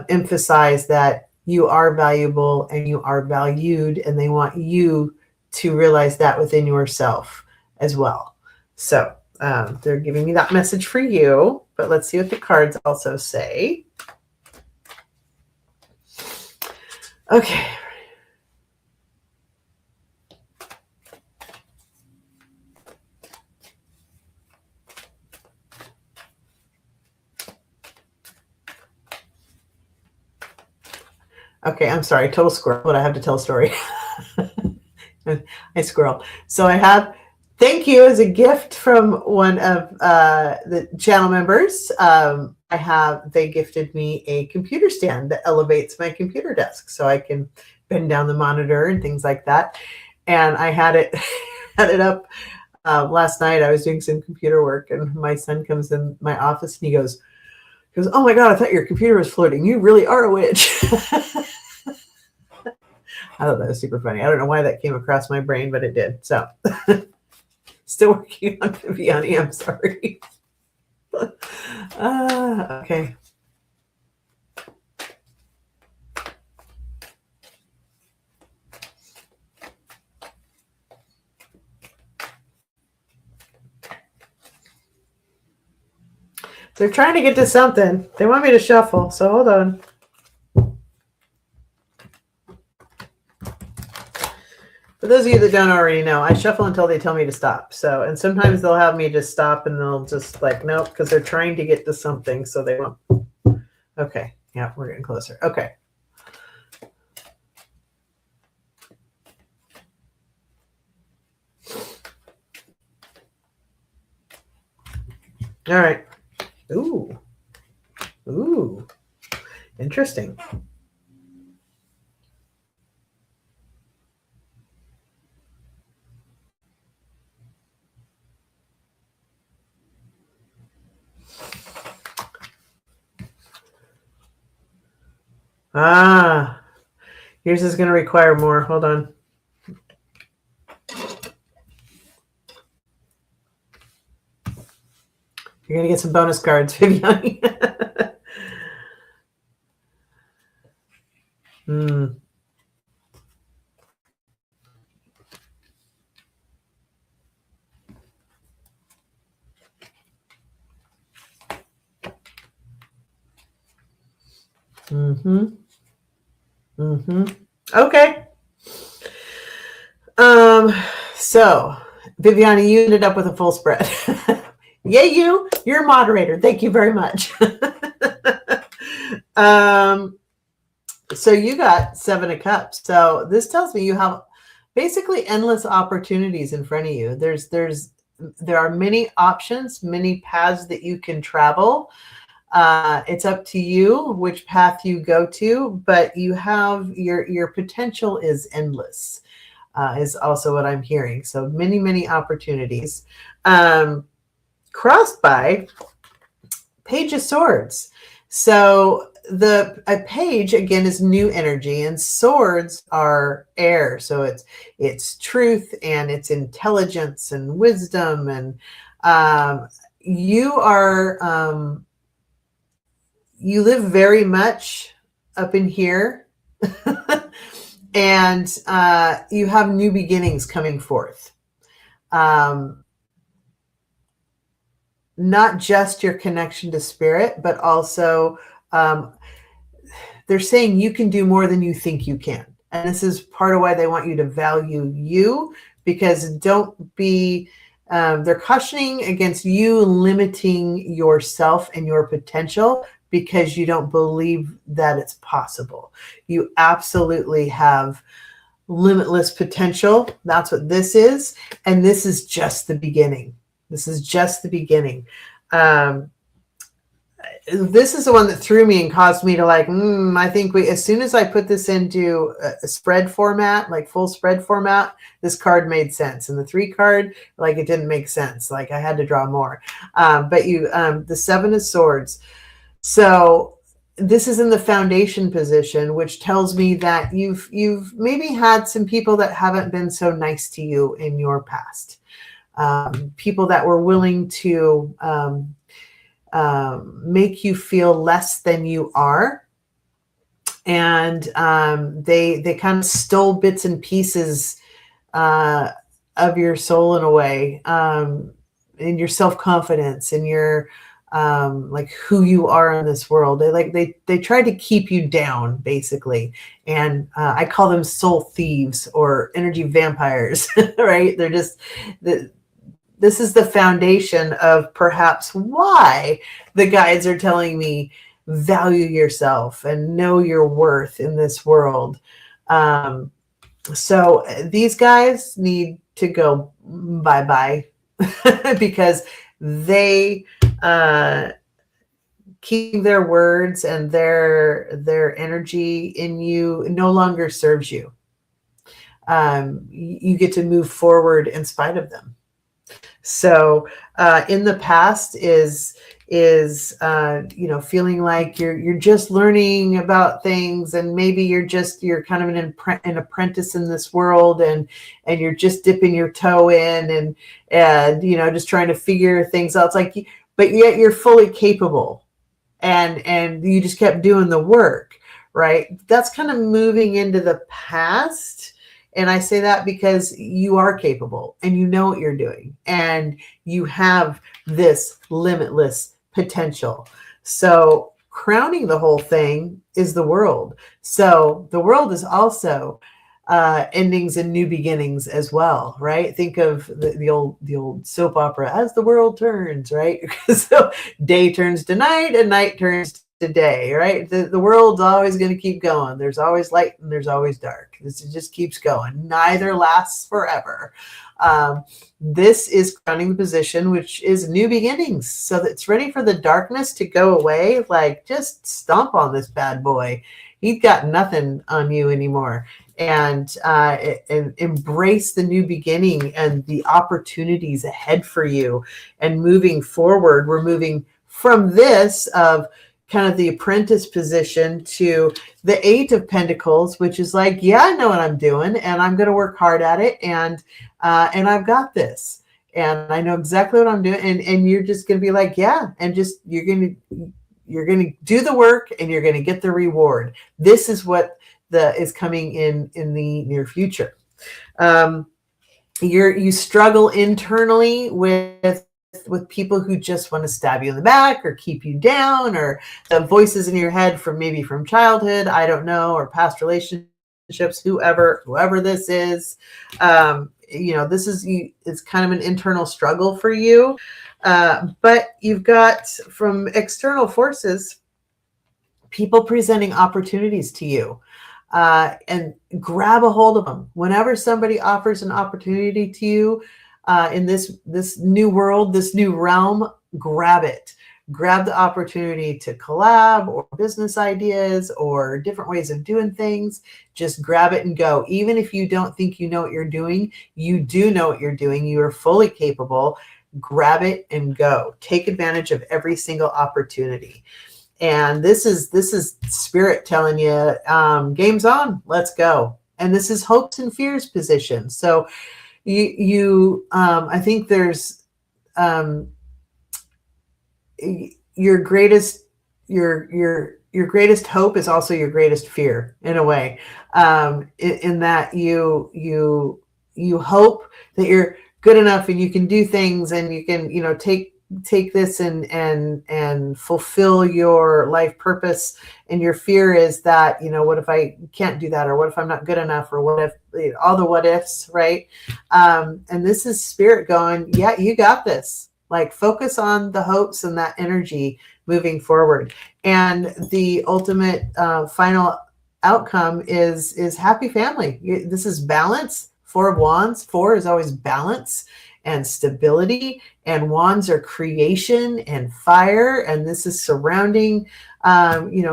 emphasize that you are valuable and you are valued, and they want you to realize that within yourself as well. So they're giving me that message for you, but let's see what the cards also say. Okay. Okay, I'm sorry, total squirrel, but I have to tell a story. I squirrel. So I have, thank you, as a gift from one of the channel members. They gifted me a computer stand that elevates my computer desk so I can bend down the monitor and things like that. And I had it had it up last night. I was doing some computer work, and my son comes in my office and he goes, "Oh my God, I thought your computer was floating. You really are a witch." I thought that was super funny. I don't know why that came across my brain, but it did. So still working on Viviani. I'm sorry. Okay. They're trying to get to something. They want me to shuffle, so hold on. For those of you that don't already know, I shuffle until they tell me to stop. So, and sometimes they'll have me just stop and they'll just like, nope, because they're trying to get to something. So they won't. Okay. Yeah, we're getting closer. Okay. All right. Ooh. Ooh. Interesting. Yours is going to require more. Hold on. You're going to get some bonus cards, Viviani. Okay. So Viviani, you ended up with a full spread. Yay, you're a moderator. Thank you very much. So you got 7 of Cups. So this tells me you have basically endless opportunities in front of you. There are many options, many paths that you can travel. It's up to you which path you go to, but you have your potential is endless, is also what I'm hearing. So many, many opportunities. Crossed by Page of Swords. So a page again is new energy, and swords are air. So it's truth and it's intelligence and wisdom, and you live very much up in here, and you have new beginnings coming forth. Not just your connection to spirit, but also they're saying you can do more than you think you can. And this is part of why they want you to value you, because don't be, they're cautioning against you limiting yourself and your potential because you don't believe that it's possible. You absolutely have limitless potential. That's what this is. And this is just the beginning. This is just the beginning. This is the one that threw me and caused me to like, I think as soon as I put this into a spread format, like full spread format, this card made sense. And the 3 card, like it didn't make sense. Like I had to draw more. But the 7 of Swords. So this is in the foundation position, which tells me that you've maybe had some people that haven't been so nice to you in your past. People that were willing to make you feel less than you are. And they kind of stole bits and pieces of your soul in a way, and your self-confidence and your like who you are in this world. They try to keep you down, basically. And I call them soul thieves or energy vampires, right? They're just this is the foundation of perhaps why the guides are telling me value yourself and know your worth in this world. So these guys need to go bye-bye because they keep their words, and their energy in you no longer serves you. You get to move forward in spite of them. So in the past is feeling like you're just learning about things, and maybe you're kind of an apprentice in this world, and you're just dipping your toe in, and just trying to figure things out. It's like, but yet you're fully capable, and you just kept doing the work, right? That's kind of moving into the past. And I say that because you are capable, and you know what you're doing, and you have this limitless potential. So crowning the whole thing is the world. So the world is also endings and new beginnings as well, right? Think of the old soap opera, As the World Turns, right? So day turns to night, and night turns to day, right? The world's always going to keep going. There's always light and there's always dark. This just keeps going. Neither lasts forever. This is crowning the position, which is new beginnings. So that it's ready for the darkness to go away. Like, just stomp on this bad boy. He's got nothing on you anymore. And embrace the new beginning and the opportunities ahead for you. And moving forward, we're moving from this of kind of the apprentice position to the Eight of Pentacles, which is like, yeah, I know what I'm doing, and I'm going to work hard at it, and I've got this, and I know exactly what I'm doing, and you're just going to be like, yeah, and just you're going to do the work, and you're going to get the reward. This is what is coming in the near future. You struggle internally with people who just want to stab you in the back or keep you down, or the voices in your head from childhood, I don't know, or past relationships, whoever this is. This is it's kind of an internal struggle for you. But you've got, from external forces, people presenting opportunities to you. And grab a hold of them. Whenever somebody offers an opportunity to you, in this new world, this new realm, grab it. Grab the opportunity to collab, or business ideas, or different ways of doing things. Just grab it and go. Even if you don't think you know what you're doing, you do know what you're doing. You are fully capable. Grab it and go. Take advantage of every single opportunity. And this is spirit telling you, game's on, let's go. And this is hopes and fears position. So I think there's your greatest hope is also your greatest fear, in a way, in that you hope that you're good enough, and you can do things, and you can take this and fulfill your life purpose. And your fear is that, what if I can't do that, or what if I'm not good enough, or what if, all the what ifs, right? And this is spirit going, yeah, you got this. Like, focus on the hopes and that energy moving forward. And the ultimate final outcome is happy family. This is balance. Four of Wands. 4 is always balance and stability, and wands are creation and fire, and this is surrounding,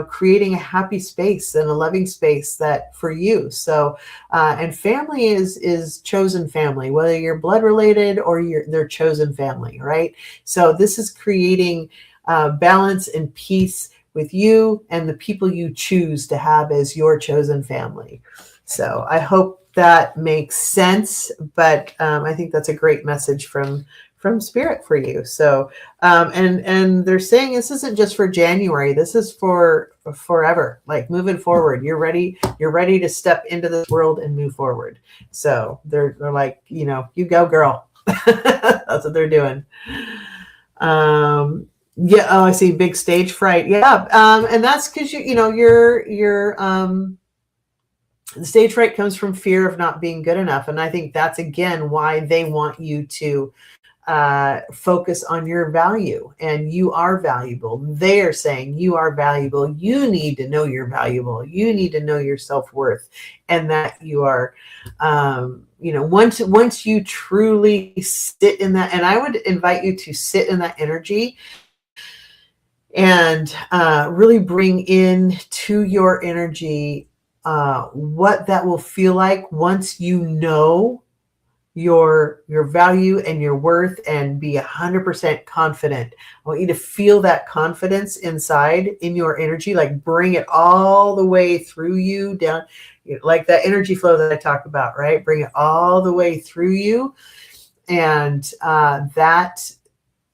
creating a happy space and a loving space that for you. So, and family is chosen family, whether you're blood related or they're chosen family, right? So this is creating balance and peace with you and the people you choose to have as your chosen family. So I hope that makes sense, but I think that's a great message from spirit for you. So and they're saying this isn't just for January, this is for forever, like moving forward. You're ready to step into this world and move forward. So they're like, you go, girl. That's what they're doing. Yeah. Oh, I see. Big stage fright. Yeah. And that's because you're the stage fright comes from fear of not being good enough. And I think that's, again, why they want you to focus on your value, and you are valuable. They're saying you are valuable. You need to know you're valuable. You need to know your self-worth, and that you are, once you truly sit in that, and I would invite you to sit in that energy and really bring in to your energy what that will feel like once you know your value and your worth, and be 100% confident. I want you to feel that confidence inside in your energy, like bring it all the way through you down, like that energy flow that I talk about, right? Bring it all the way through you, and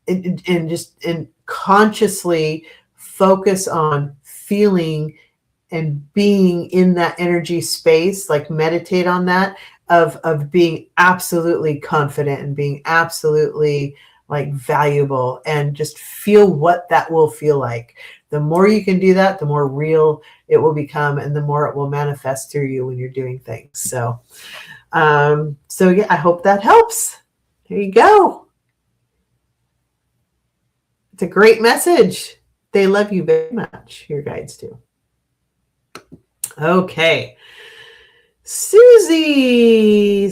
and consciously focus on feeling and being in that energy space, like meditate on that, of being absolutely confident and being absolutely like valuable, and just feel what that will feel like. The more you can do that, the more real it will become, and the more it will manifest through you when you're doing things. So yeah, I hope that helps. There you go. It's a great message. They love you very much, your guides do. Okay. Susie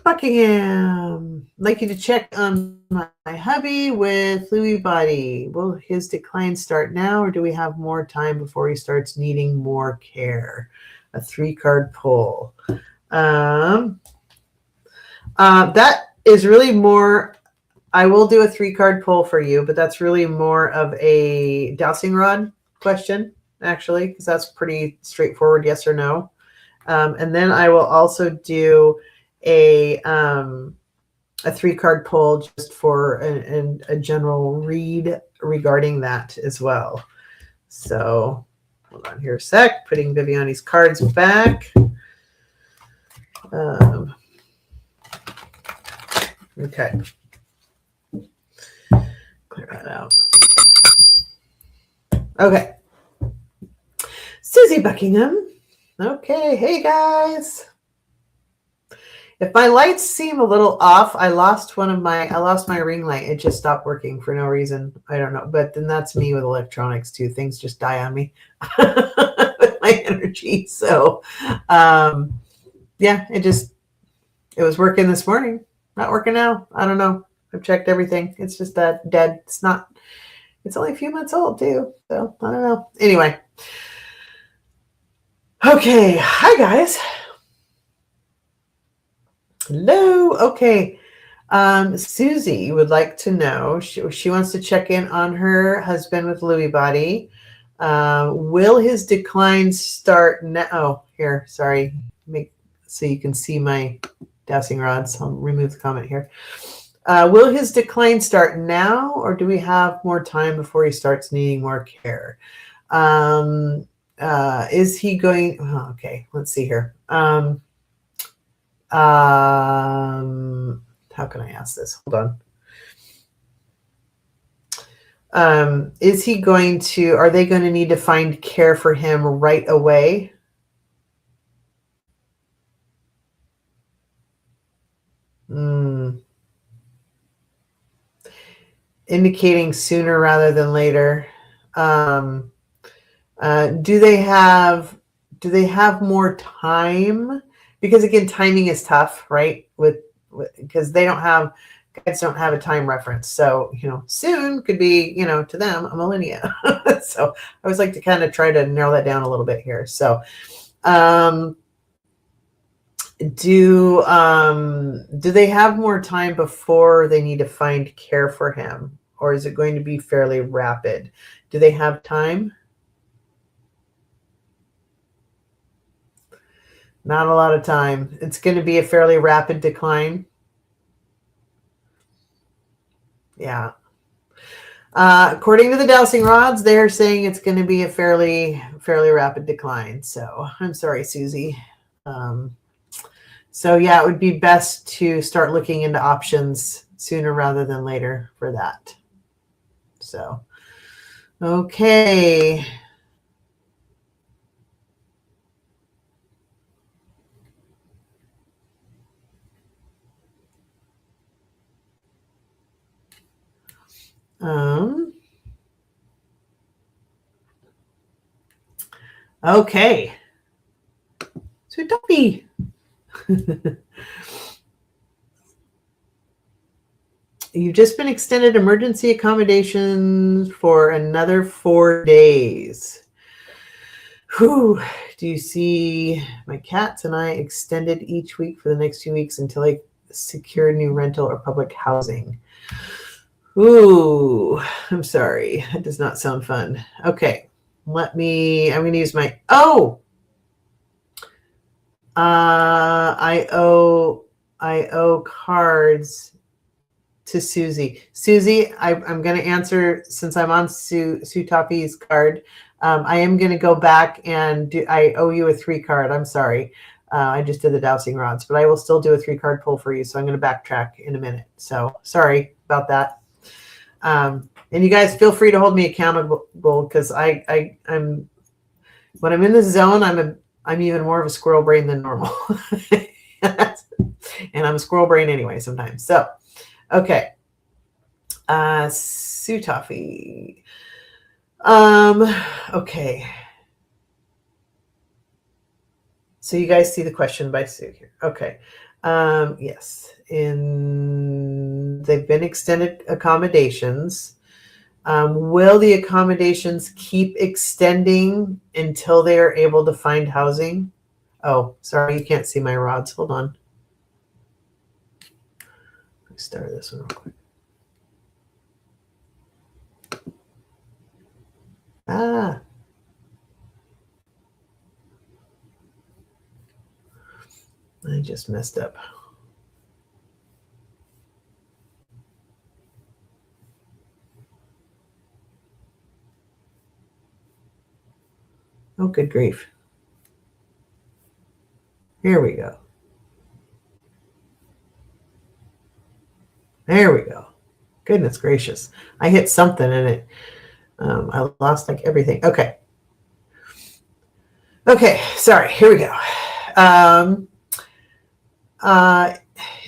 Buckingham. I'd like you to check on my hubby with Lewy body. Will his decline start now, or do we have more time before he starts needing more care? A 3-card pull. That is really more. I will do a 3-card pull for you, but that's really more of a dowsing rod question, actually, because that's pretty straightforward, yes or no. And then I will also do a 3-card pull just for a general read regarding that as well. So hold on here a sec, putting Viviani's cards back. Okay. Clear that out. Okay. Susie Buckingham. Okay. Hey, guys. If my lights seem a little off, I lost my ring light. It just stopped working for no reason. I don't know. But then that's me with electronics too. Things just die on me with my energy. So, yeah, it was working this morning. Not working now. I don't know. I've checked everything. It's just that dead. It's only a few months old too. So I don't know. Anyway. Okay. Hi, guys. Hello. Okay. Susie would like to know, she wants to check in on her husband with Lewy body. Will his decline start now? Oh, here, sorry. So you can see my dowsing rods. I'll remove the comment here. Will his decline start now, or do we have more time before he starts needing more care? Is he going? Oh, okay, let's see here. How can I ask this? Hold on. Is he going to, are they going to need to find care for him right away? Indicating sooner rather than later. Do they have more time? Because again, timing is tough, right? Because guides don't have a time reference. So, soon could be, to them, a millennia. So I always like to kind of try to narrow that down a little bit here. So, do they have more time before they need to find care for him? Or is it going to be fairly rapid? Do they have time? Not a lot of time. It's going to be a fairly rapid decline. Yeah. According to the dowsing rods, they're saying it's going to be a fairly rapid decline. So I'm sorry, Susie. So yeah, it would be best to start looking into options sooner rather than later for that. So, okay. Okay. Sweet Duffy. You've just been extended emergency accommodations for another 4 days. Whew. Do you see my cats and I extended each week for the next 2 weeks until I secure new rental or public housing? Ooh, I'm sorry. That does not sound fun. Okay. I'm going to use my, I owe cards to Susie. Susie, I'm going to answer since I'm on Sue Toppy's card. I am going to go back and I owe you a 3 card. I'm sorry. I just did the dowsing rods, but I will still do a 3 card pull for you. So I'm going to backtrack in a minute. So sorry about that. And you guys feel free to hold me accountable because I'm when I'm in the zone, I'm even more of a squirrel brain than normal. And I'm a squirrel brain anyway sometimes. So, okay. Sue Toffee. Okay. So you guys see the question by Sue here. Okay. Yes. They've been extended accommodations. Will the accommodations keep extending until they are able to find housing? Oh, sorry, you can't see my rods. Hold on. Let me start this one real quick. I just messed up. Oh, good grief. Here we go. There we go. Goodness gracious. I hit something in it. I lost like everything. Okay. Okay, sorry. Here we go.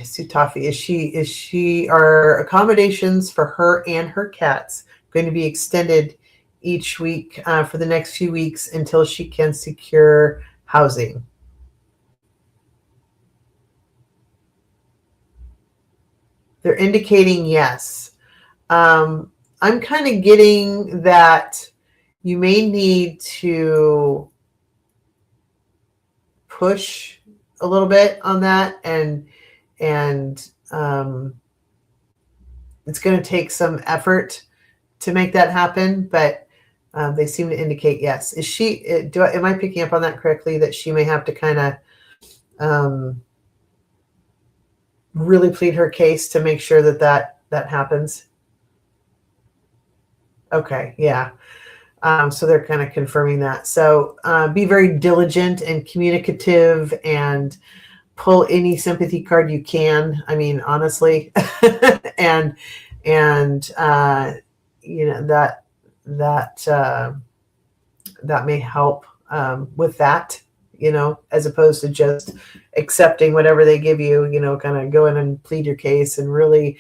Sue Toffee, are accommodations for her and her cats going to be extended each week for the next few weeks until she can secure housing? They're indicating yes. I'm kind of getting that you may need to push a little bit on that, and it's going to take some effort to make that happen, but they seem to indicate yes. Am I picking up on that correctly, that she may have to kind of really plead her case to make sure that happens? Okay, yeah. So they're kind of confirming that. So be very diligent and communicative and pull any sympathy card you can. I mean, honestly, and you know, that may help with that, you know, as opposed to just accepting whatever they give you, you know, kind of go in and plead your case and really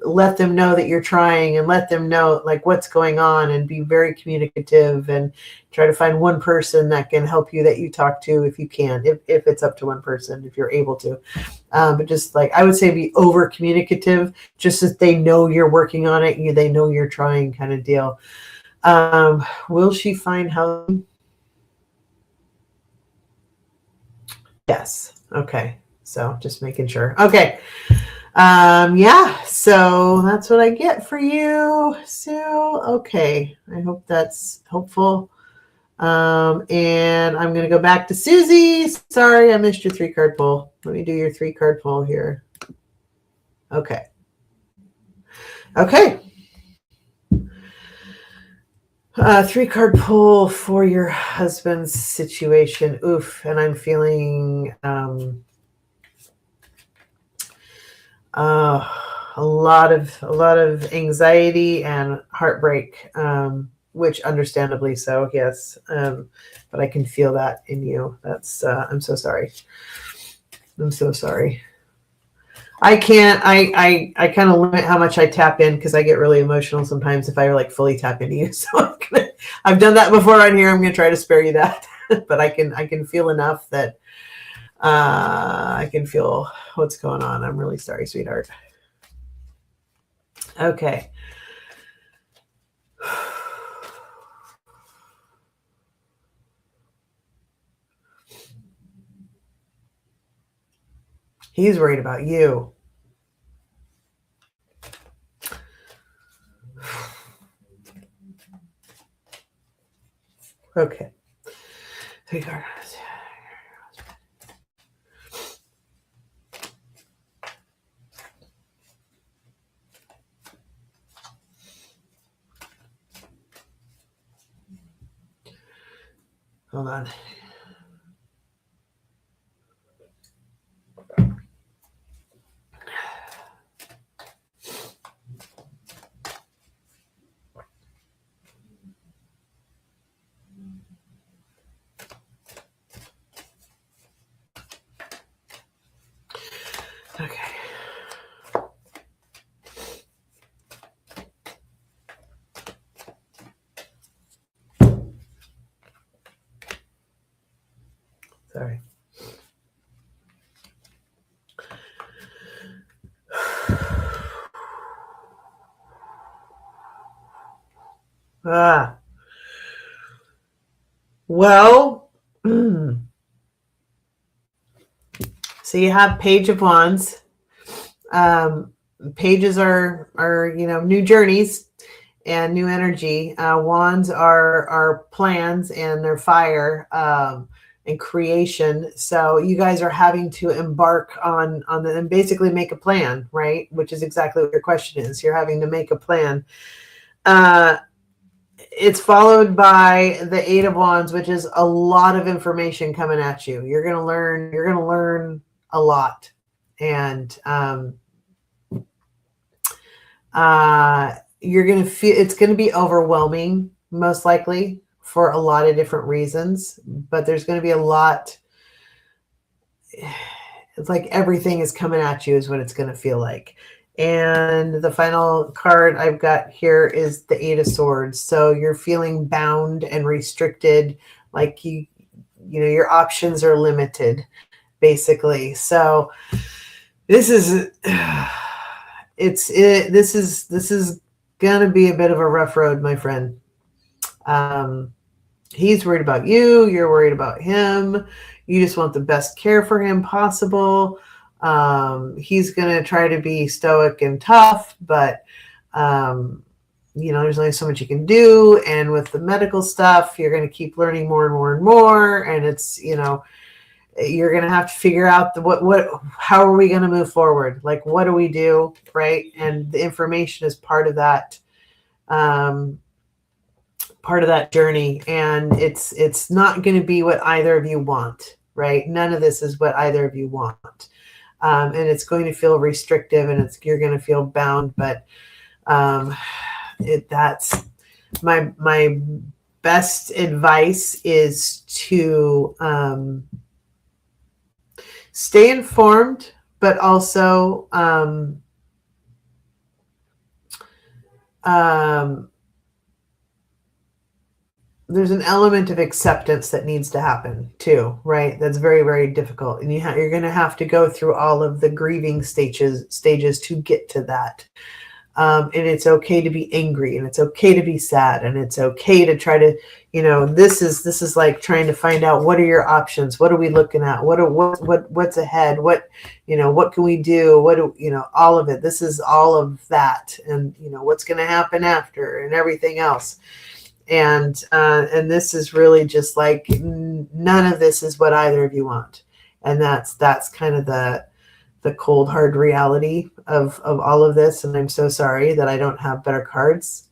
let them know that you're trying, and let them know like what's going on, and be very communicative and try to find one person that can help you, that you talk to, if you can, if it's up to one person, if you're able to. But just like, I would say, be over communicative, just that they know you're working on it, they know you're trying, kind of deal. Will she find housing? Yes. Okay. So just making sure. Okay. Yeah. So that's what I get for you, Sue. Okay. I hope that's helpful. And I'm going to go back to Susie. Sorry, I missed your 3 card pull. Let me do your 3 card pull here. Okay. Okay. 3 card pull for your husband's situation. Oof. And I'm feeling a lot of anxiety and heartbreak, which understandably so, yes. But I can feel that in you. That's I'm so sorry. I'm so sorry. I can't. I kind of limit how much I tap in because I get really emotional sometimes if I like fully tap into you. So I've done that before on here. I'm gonna try to spare you that, but I can feel enough that I can feel what's going on. I'm really sorry, sweetheart. Okay. He's worried about you. Okay. Hold on. Okay. Sorry. Well, so you have Page of Wands. Pages are new journeys and new energy. Wands are plans and they're fire and creation. So you guys are having to embark on and basically make a plan, right? Which is exactly what your question is. You're having to make a plan. It's followed by the Eight of Wands, which is a lot of information coming at you. You're going to learn a lot. And you're going to feel it's going to be overwhelming, most likely, for a lot of different reasons. But there's going to be a lot. It's like everything is coming at you is what it's going to feel like. And the final card I've got here is the Eight of Swords. So you're feeling bound and restricted, like your options are limited, basically. So this is this is gonna be a bit of a rough road, my friend. He's worried about you. You're worried about him. You just want the best care for him possible. He's going to try to be stoic and tough, but, there's only so much you can do. And with the medical stuff, you're going to keep learning more and more and more. And it's, you're going to have to figure out how are we going to move forward? Like, what do we do? Right. And the information is part of that, journey. And it's not going to be what either of you want, right? None of this is what either of you want. And it's going to feel restrictive and you're going to feel bound, but that's my best advice is to stay informed, but also there's an element of acceptance that needs to happen too, right? That's very, very difficult. And you're going to have to go through all of the grieving stages to get to that. And it's okay to be angry and it's okay to be sad and it's okay to try to, this is like trying to find out what are your options? What are we looking at? What's ahead? What can we do? All of it. This is all of that. And, what's going to happen after and everything else. And this is really just like none of this is what either of you want. And that's kind of the cold, hard reality of all of this. And I'm so sorry that I don't have better cards.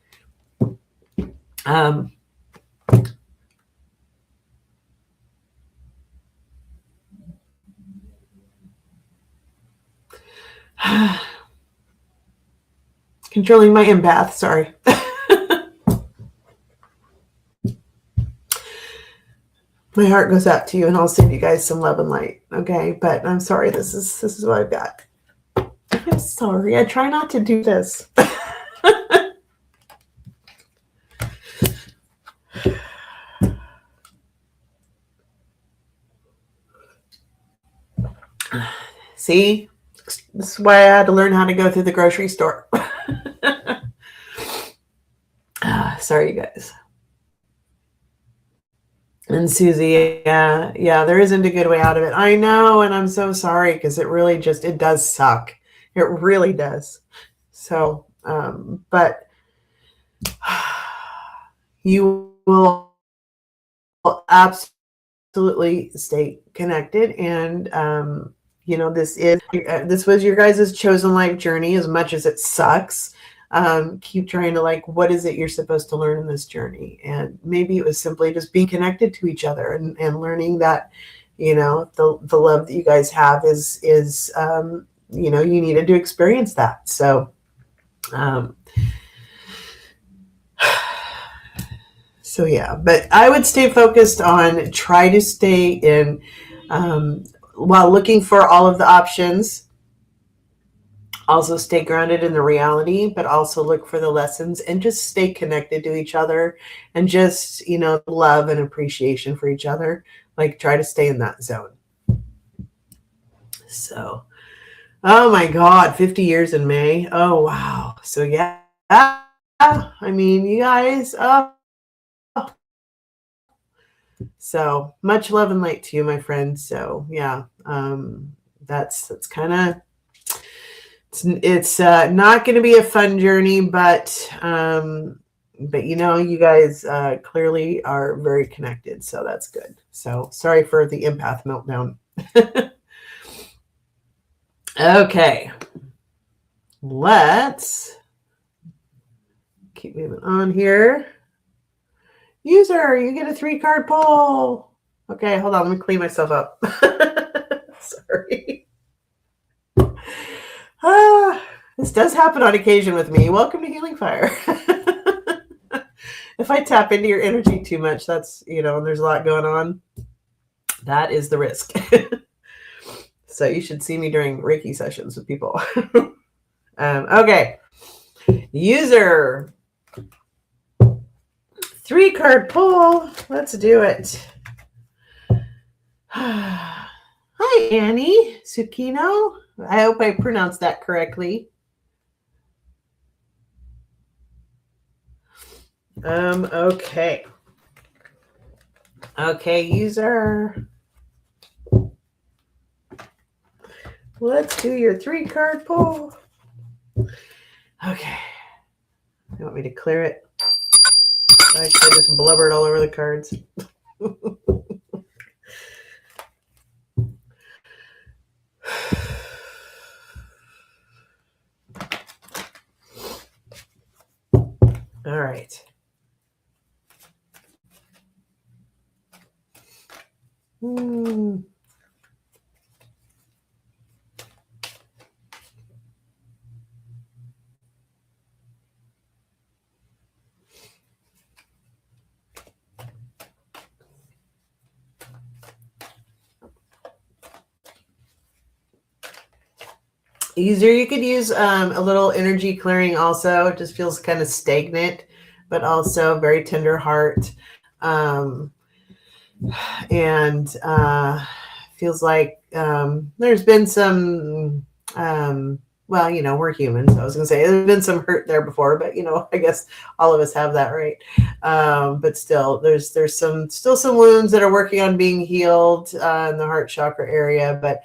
Controlling my empath, sorry. My heart goes out to you and I'll send you guys some love and light. Okay. But I'm sorry. This is what I've got. Sorry, I try not to do this. See, this is why I had to learn how to go through the grocery store. Sorry, you guys. And Susie, yeah, there isn't a good way out of it. I know, and I'm so sorry because it really just, it does suck. It really does. So, but you will absolutely stay connected. And, you know, this was your guys' chosen life journey, as much as it sucks. Keep trying to, like, what is it you're supposed to learn in this journey? And maybe it was simply just being connected to each other and learning that, you know, the love that you guys have is you know, you needed to experience that. So, so yeah, but I would stay focused on, try to stay in, while looking for all of the options, also stay grounded in the reality, but also look for the lessons and just stay connected to each other and just, you know, love and appreciation for each other. Like, try to stay in that zone. So, oh my God, 50 years in May. Oh, wow. So yeah, I mean, you guys, so much love and light to you, my friend. So yeah, that's kind of, it's not going to be a fun journey, but you know, you guys clearly are very connected, so that's good. So sorry for the empath meltdown. Okay, let's keep moving on here. User, you get a 3-card pull. Okay, hold on, let me clean myself up. Sorry. This does happen on occasion with me. Welcome to Healing Fire. If I tap into your energy too much, that's, you know, and there's a lot going on, that is the risk. So you should see me during Reiki sessions with people. Okay. User. 3-card pull. Let's do it. Hi, Annie Tsukino. I hope I pronounced that correctly. Okay. Okay, user. Let's do your 3-card pull. Okay. You want me to clear it? I just blubbered all over the cards. All right. User, you could use a little energy clearing also. It just feels kind of stagnant, but also very tender heart. And feels like there's been some, well, you know, we're humans. I was going to say there's been some hurt there before, but, you know, I guess all of us have that, right? But still, there's still some wounds that are working on being healed in the heart chakra area, but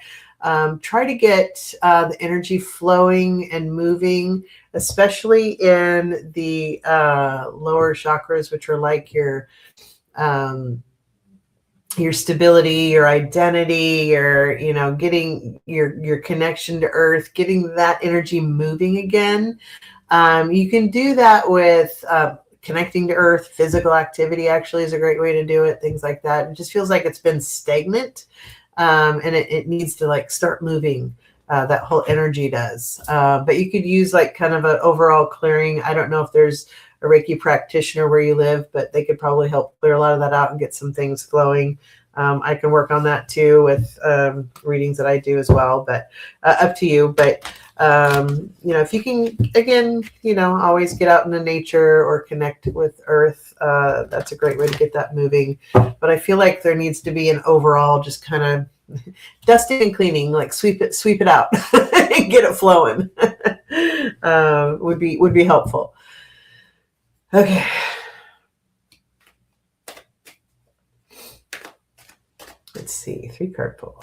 try to get the energy flowing and moving, especially in the lower chakras, which are like your stability, your identity, your, you know, getting your connection to earth, getting that energy moving again. You can do that with connecting to earth. Physical activity actually is a great way to do it. Things like that. It just feels like it's been stagnant. And it needs to, like, start moving. That whole energy does. But you could use, like, kind of an overall clearing. I don't know if there's a Reiki practitioner where you live, but they could probably help clear a lot of that out and get some things flowing. I can work on that too with readings that I do as well, but up to you. But if you can, again, always get out into nature or connect with earth, that's a great way to get that moving. But I feel like there needs to be an overall just kind of dusting and cleaning, like sweep it out and get it flowing. Would be helpful. Okay. Let's see, 3-card pull.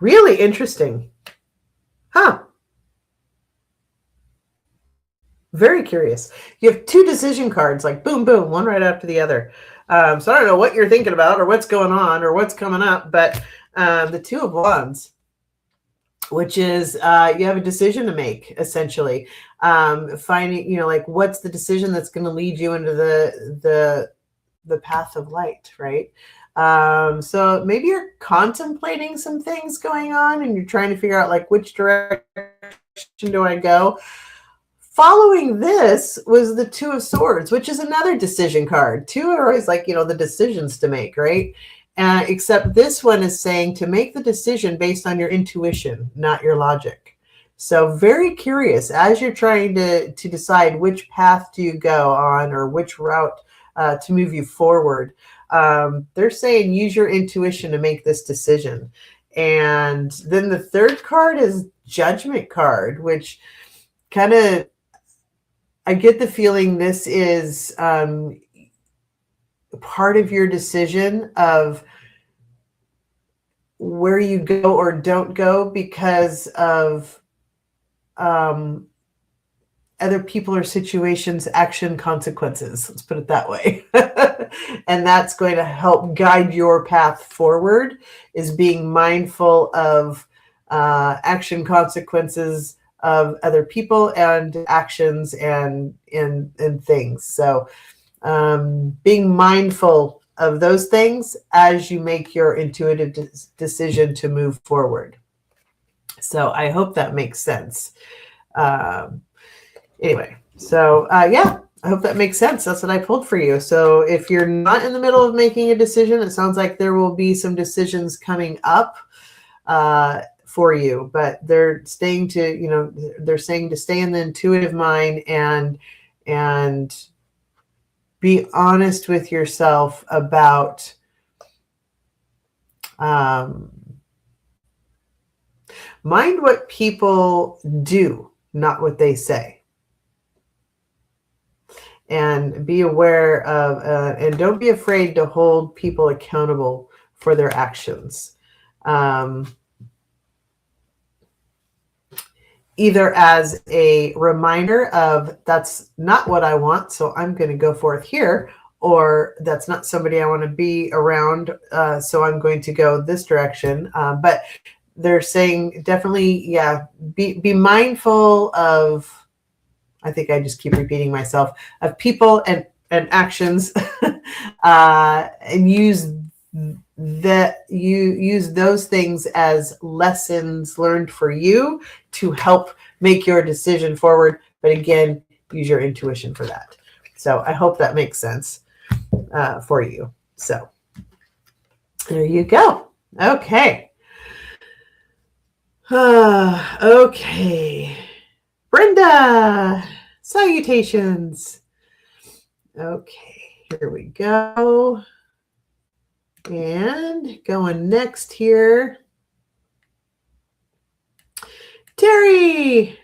Really interesting. Huh. Very curious. You have 2 decision cards, like boom, boom, one right after the other. So I don't know what you're thinking about or what's going on or what's coming up, but the 2 of Wands, which is you have a decision to make, essentially. Finding, like, what's the decision that's going to lead you into the path of light, right? So maybe you're contemplating some things going on and you're trying to figure out, like, which direction do I go? Following this was the 2 of Swords, which is another decision card. 2 are always like, the decisions to make, right? Except this one is saying to make the decision based on your intuition, not your logic. So very curious as you're trying to decide which path do you go on or which route to move you forward. They're saying use your intuition to make this decision. And then the 3rd card is Judgment card, which kind of, I get the feeling this is part of your decision of where you go or don't go because of other people or situations, action, consequences. Let's put it that way. And that's going to help guide your path forward, is being mindful of action, consequences of other people and actions and things. So being mindful of those things as you make your intuitive decision to move forward. So I hope that makes sense. Anyway, so yeah, I hope that makes sense. That's what I pulled for you. So if you're not in the middle of making a decision, it sounds like there will be some decisions coming up for you, but they're staying to, they're saying to stay in the intuitive mind and be honest with yourself about mind what people do, not what they say. And be aware of, and don't be afraid to hold people accountable for their actions. Either as a reminder of that's not what I want, so I'm going to go forth here, or that's not somebody I want to be around, so I'm going to go this direction. But they're saying definitely, yeah, be mindful of, I think I just keep repeating myself, of people and actions, and use those things as lessons learned for you to help make your decision forward. But again, use your intuition for that. So I hope that makes sense for you. So there you go. Okay. Okay. Brenda, salutations. Okay, here we go. And going next here, Terry,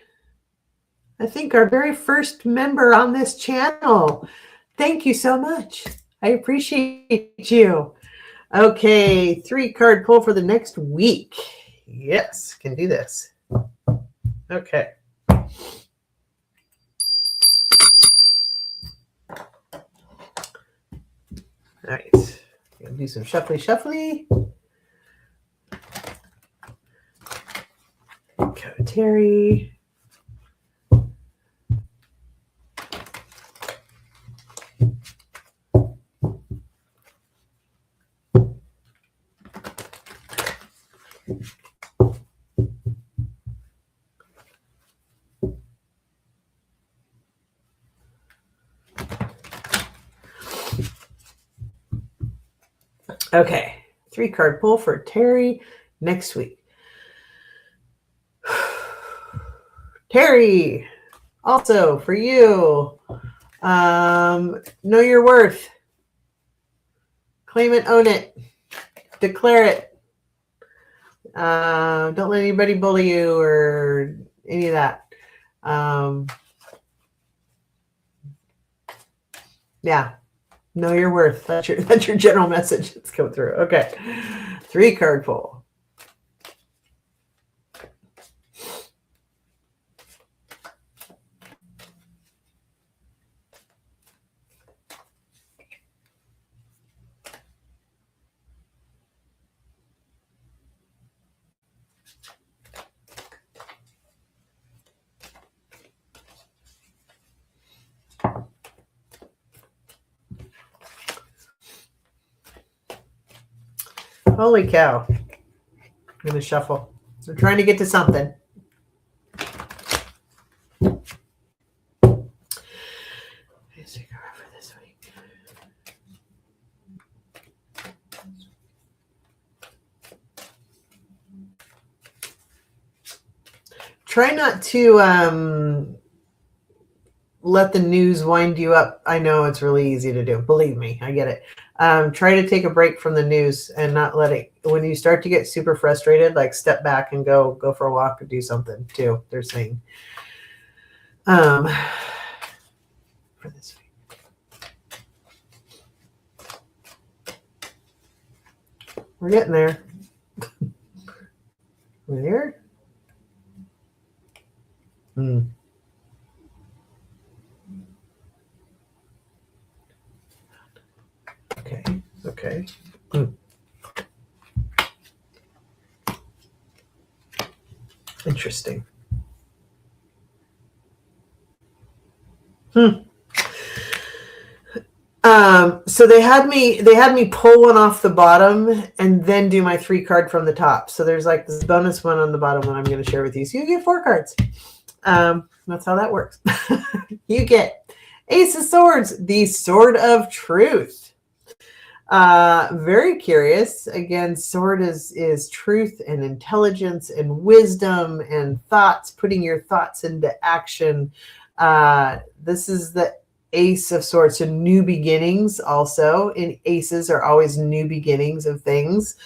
I think our very first member on this channel. Thank you so much. I appreciate you. Okay, 3-card pull for the next week. Yes, can do this. Okay. All right. Gonna do some shuffly. Okay, Terry. Okay, 3-card pull for Terry next week. Terry, also for you, know your worth. Claim it, own it, declare it. Don't let anybody bully you or any of that. Yeah, know your worth. That's your general message that's come through. Okay, 3-card pull. Holy cow. I'm going to shuffle. I'm trying to get to something. Try not to let the news wind you up. I know it's really easy to do. Believe me, I get it. Try to take a break from the news and not let it, when you start to get super frustrated, like step back and go for a walk or do something too, they're saying. For this week. We're getting there. We're there. Okay. Interesting. So they had me pull one off the bottom and then do my 3-card from the top. So there's like this bonus one on the bottom that I'm going to share with you. So you get 4 cards. That's how that works. You get Ace of Swords, the Sword of Truth. Very curious. Again, sword is truth and intelligence and wisdom and thoughts, putting your thoughts into action. This is the Ace of Swords, so new beginnings also. And aces are always new beginnings of things.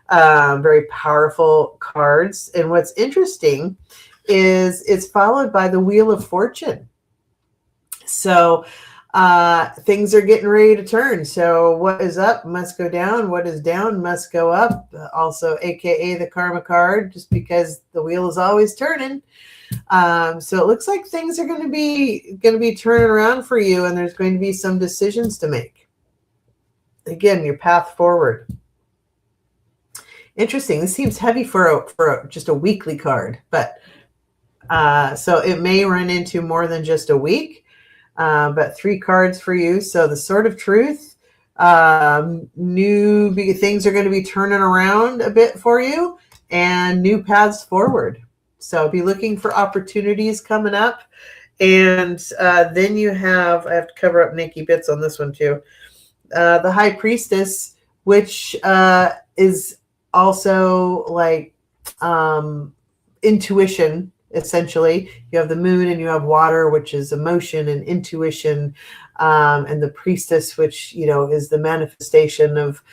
Very powerful cards. And what's interesting is it's followed by the Wheel of Fortune. So things are getting ready to turn. So what is up must go down. What is down must go up. Also, AKA the Karma card, just because the wheel is always turning. So it looks like things are going to be turning around for you, and there's going to be some decisions to make. Again, your path forward. Interesting. This seems heavy for just a weekly card, but so it may run into more than just a week. But 3 cards for you. So the Sword of Truth, new things are going to be turning around a bit for you, and new paths forward. So be looking for opportunities coming up. And then you have, I have to cover up Nikki bits on this one too. The High Priestess, which is also like intuition. Essentially, you have the moon and you have water, which is emotion and intuition, and the priestess, which is the manifestation of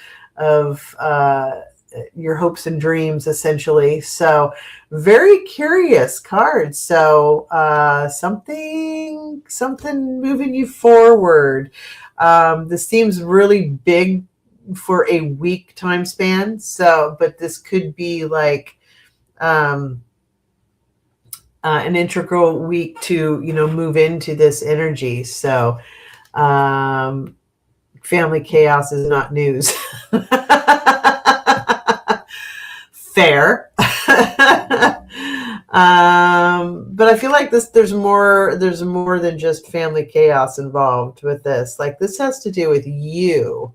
your hopes and dreams, essentially. So, very curious cards. So, something moving you forward. This seems really big for a week time span. So, but this could be like an integral week to move into this energy. So family chaos is not news. Fair. But I feel like there's more than just family chaos involved with this. Like, this has to do with you.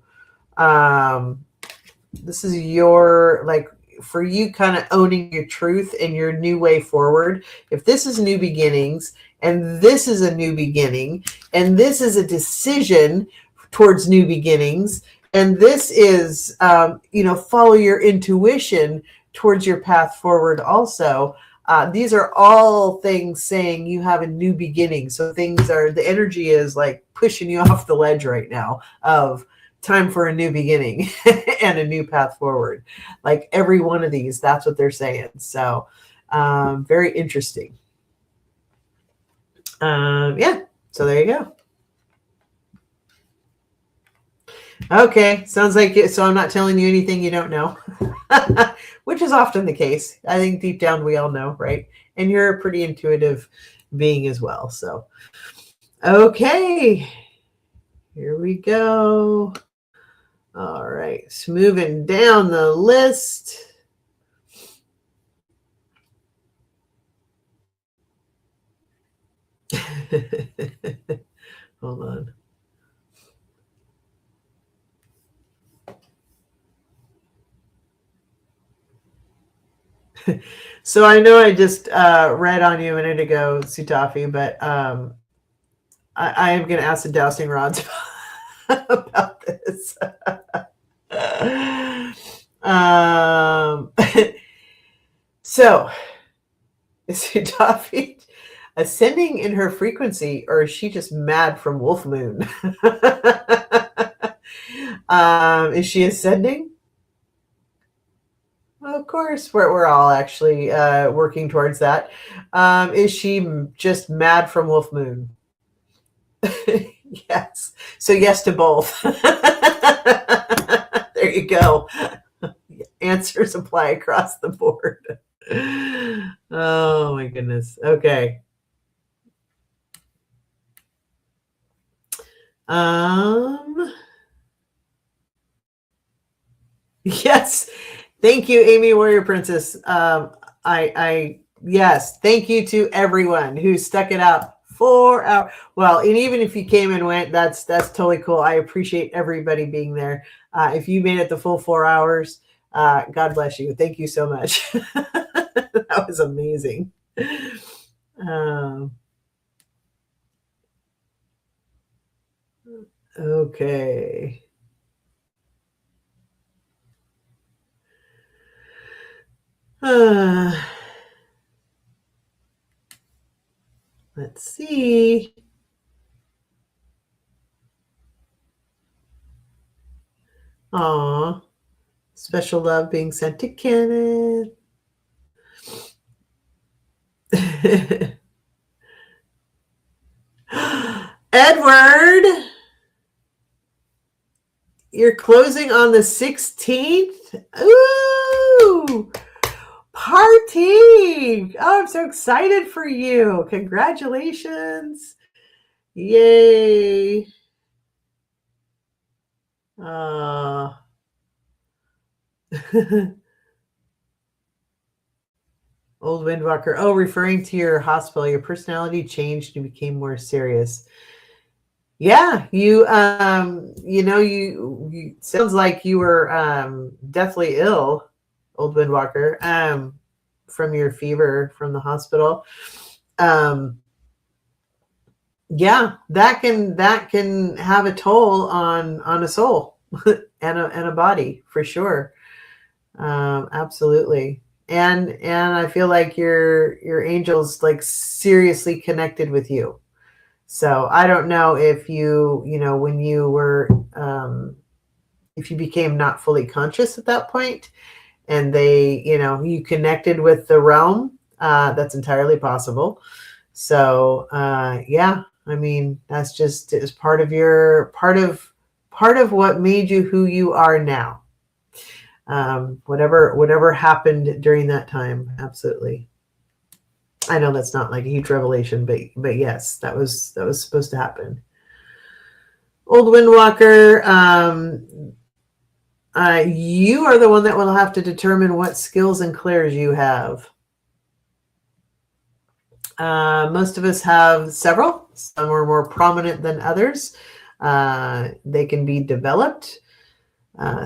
This is your, like, for you kind of owning your truth and your new way forward. If this is new beginnings, and this is a new beginning, and this is a decision towards new beginnings, And this is, follow your intuition towards your path forward also. These are all things saying you have a new beginning. So the energy is like pushing you off the ledge right now of time for a new beginning and a new path forward. Like every one of these, that's what they're saying. So very interesting. Yeah, so there you go. Okay, sounds like it. So I'm not telling you anything you don't know, which is often the case. I think deep down we all know, right? And you're a pretty intuitive being as well. So, okay, here we go. All right, so moving down the list. Hold on. So I know I just read on you a minute ago, Sutafi, but I am going to ask the dowsing rods about this. So, is Sutafi ascending in her frequency, or is she just mad from Wolf Moon? Is she ascending? Of course, we're all actually working towards that. Is she just mad from Wolf Moon? Yes. So yes to both. There you go. Answers apply across the board. Oh my goodness. Okay. Yes. Thank you, Amy Warrior Princess. Yes, thank you to everyone who stuck it out 4 hours. Well, and even if you came and went, that's totally cool. I appreciate everybody being there. If you made it the full 4 hours, God bless you. Thank you so much. That was amazing. Okay. Let's see. Aw, special love being sent to Kenneth. Edward, you're closing on the 16th. Ooh, party. Oh, I'm so excited for you. Congratulations. Yay. Old Windwalker. Oh, referring to your hospital, your personality changed and became more serious. Yeah, you sounds like you were deathly ill, Old Windwalker, from your fever from the hospital. Yeah, that can have a toll on a soul and a body for sure. Absolutely. And I feel like your angel's like seriously connected with you. So I don't know if when you were if you became not fully conscious at that point and you connected with the realm, that's entirely possible. So yeah, I mean, that's just is part of what made you who you are now. Whatever happened during that time, absolutely. I know that's not like a huge revelation, but yes, that was supposed to happen. Old Windwalker, you are the one that will have to determine what skills and clairs you have. Most of us have several. Some are more prominent than others. They can be developed.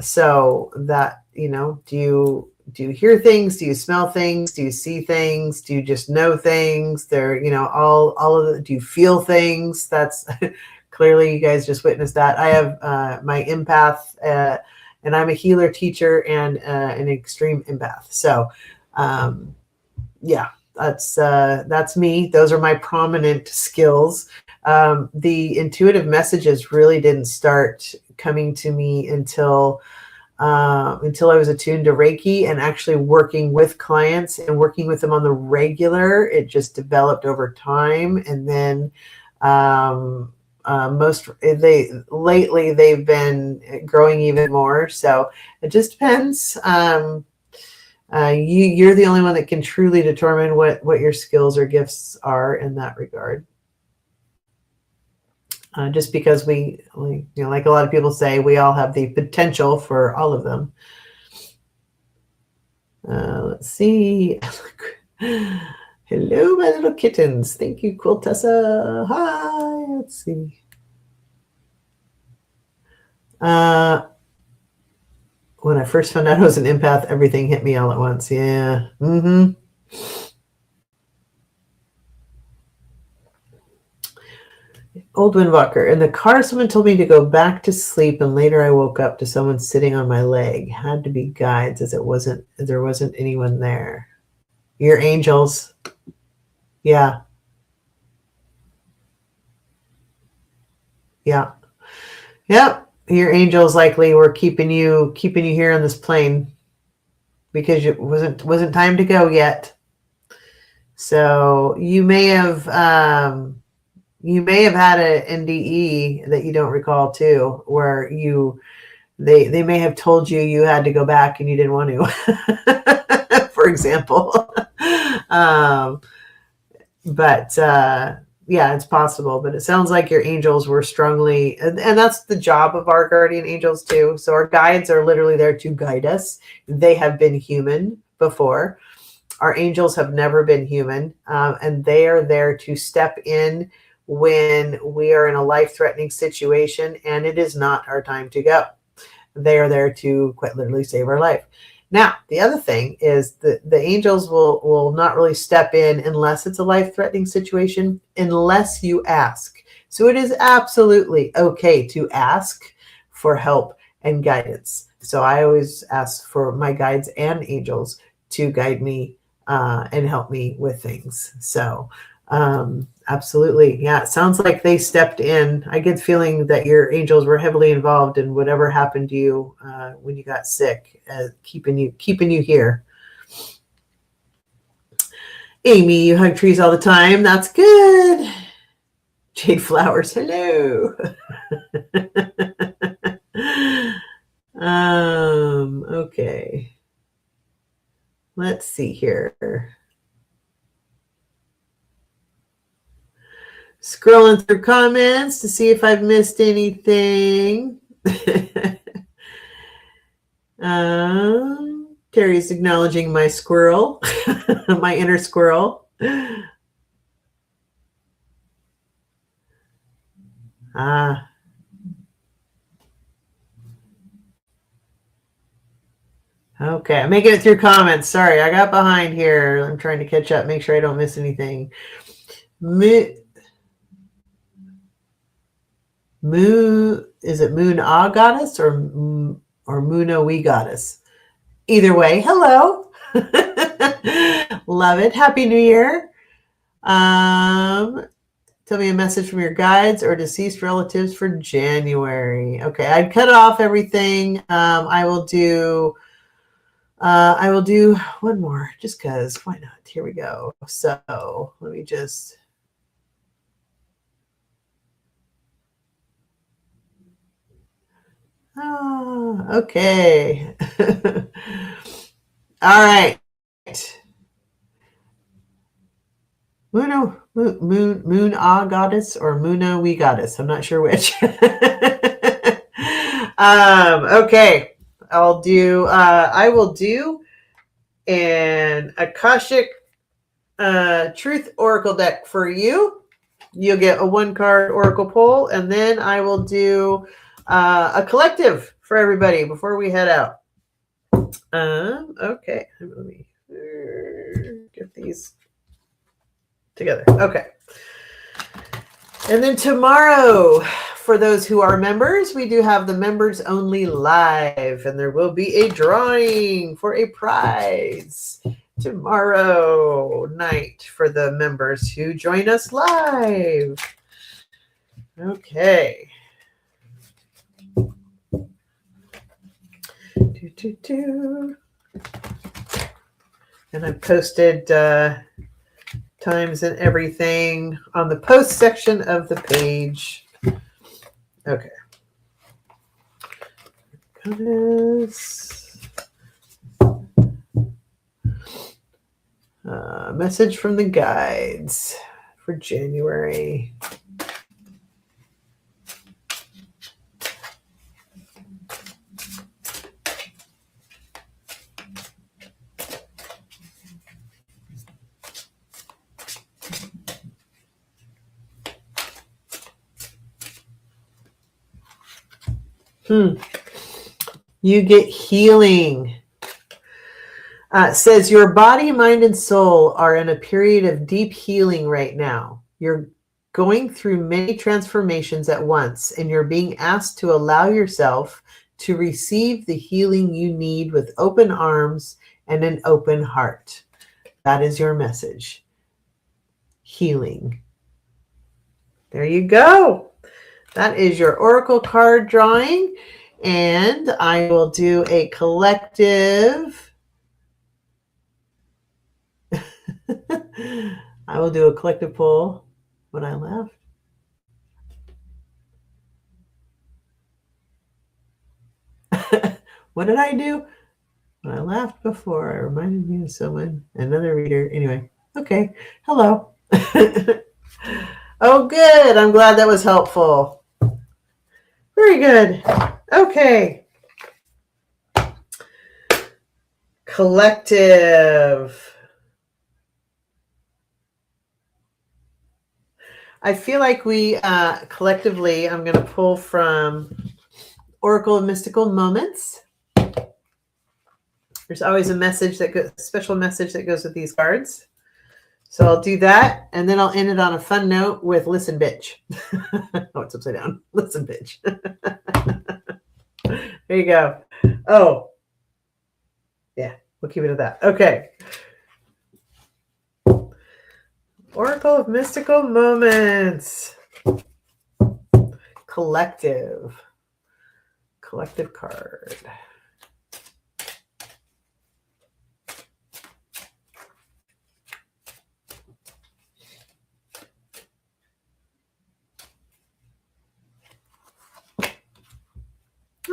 So that, do you hear things? Do you smell things? Do you see things? Do you just know things? They're, all of the, do you feel things? That's clearly you guys just witnessed that. I have my empath, and I'm a healer, teacher, and an extreme empath. So yeah, that's me. Those are my prominent skills. The intuitive messages really didn't start coming to me until I was attuned to Reiki and actually working with clients and working with them on the regular. It just developed over time, and then lately they've been growing even more. So it just depends. You're the only one that can truly determine what your skills or gifts are in that regard. Just because we, like a lot of people say, we all have the potential for all of them. Let's see. Hello, my little kittens. Thank you, Quiltessa. Hi. Let's see. When I first found out I was an empath, everything hit me all at once. Yeah. Mm-hmm. Old Windwalker. In the car, someone told me to go back to sleep, and later I woke up to someone sitting on my leg. Had to be guides, as there wasn't anyone there. Your angels. Yeah. Yeah. Yep. Your angels likely were keeping you here on this plane because it wasn't time to go yet. So you may have had an NDE that you don't recall too, where they may have told you had to go back and you didn't want to, for example. Yeah, it's possible, but it sounds like your angels were strongly, and that's the job of our guardian angels too. So our guides are literally there to guide us. They have been human before. Our angels have never been human, and they are there to step in when we are in a life-threatening situation and it is not our time to go. They are there to quite literally save our life. Now, the other thing is the angels will not really step in unless it's a life-threatening situation, unless you ask. So it is absolutely okay to ask for help and guidance. So I always ask for my guides and angels to guide me and help me with things. So absolutely. Yeah, it sounds like they stepped in. I get the feeling that your angels were heavily involved in whatever happened to you when you got sick, keeping you here. Amy, you hug trees all the time. That's good. Jade Flowers, hello. Okay. Let's see here. Scrolling through comments to see if I've missed anything. Terry's acknowledging my squirrel, my inner squirrel. Okay, I'm making it through comments. Sorry, I got behind here. I'm trying to catch up, make sure I don't miss anything. Is it Moon Ah Goddess or Muno We Goddess? Either way, hello. Love it. Happy New Year. Tell me a message from your guides or deceased relatives for January. Okay, I'd cut off everything. I will do one more just because why not? Here we go. So let me just. Okay. All right. Moon Ah Goddess or Muna We Goddess. I'm not sure which. Okay. I will do an Akashic Truth Oracle deck for you. You'll get a 1-card Oracle pull, and then I will do a collective for everybody before we head out. Okay. Let me get these together. Okay. And then tomorrow, for those who are members, we do have the members only live, and there will be a drawing for a prize tomorrow night for the members who join us live. Okay. And I've posted times and everything on the post section of the page. Okay. Message from the guides for January. You get healing. Says your body, mind, and soul are in a period of deep healing right now. You're going through many transformations at once, and you're being asked to allow yourself to receive the healing you need with open arms and an open heart. That is your message. Healing. There you go. That is your oracle card drawing. And I will do a collective. I will do a collective poll when I left. What did I do? When I laughed before, I reminded me of someone, another reader. Anyway, okay. Hello. Oh, good. I'm glad that was helpful. Very good. Okay. Collective. I feel like we collectively, I'm going to pull from Oracle of Mystical Moments. There's always a message that goes, special message that goes with these cards. So I'll do that, and then I'll end it on a fun note with listen, bitch. Oh, it's upside down. Listen, bitch. There you go. Oh, yeah, we'll keep it at that. Okay. Oracle of Mystical Moments. Collective. Collective card.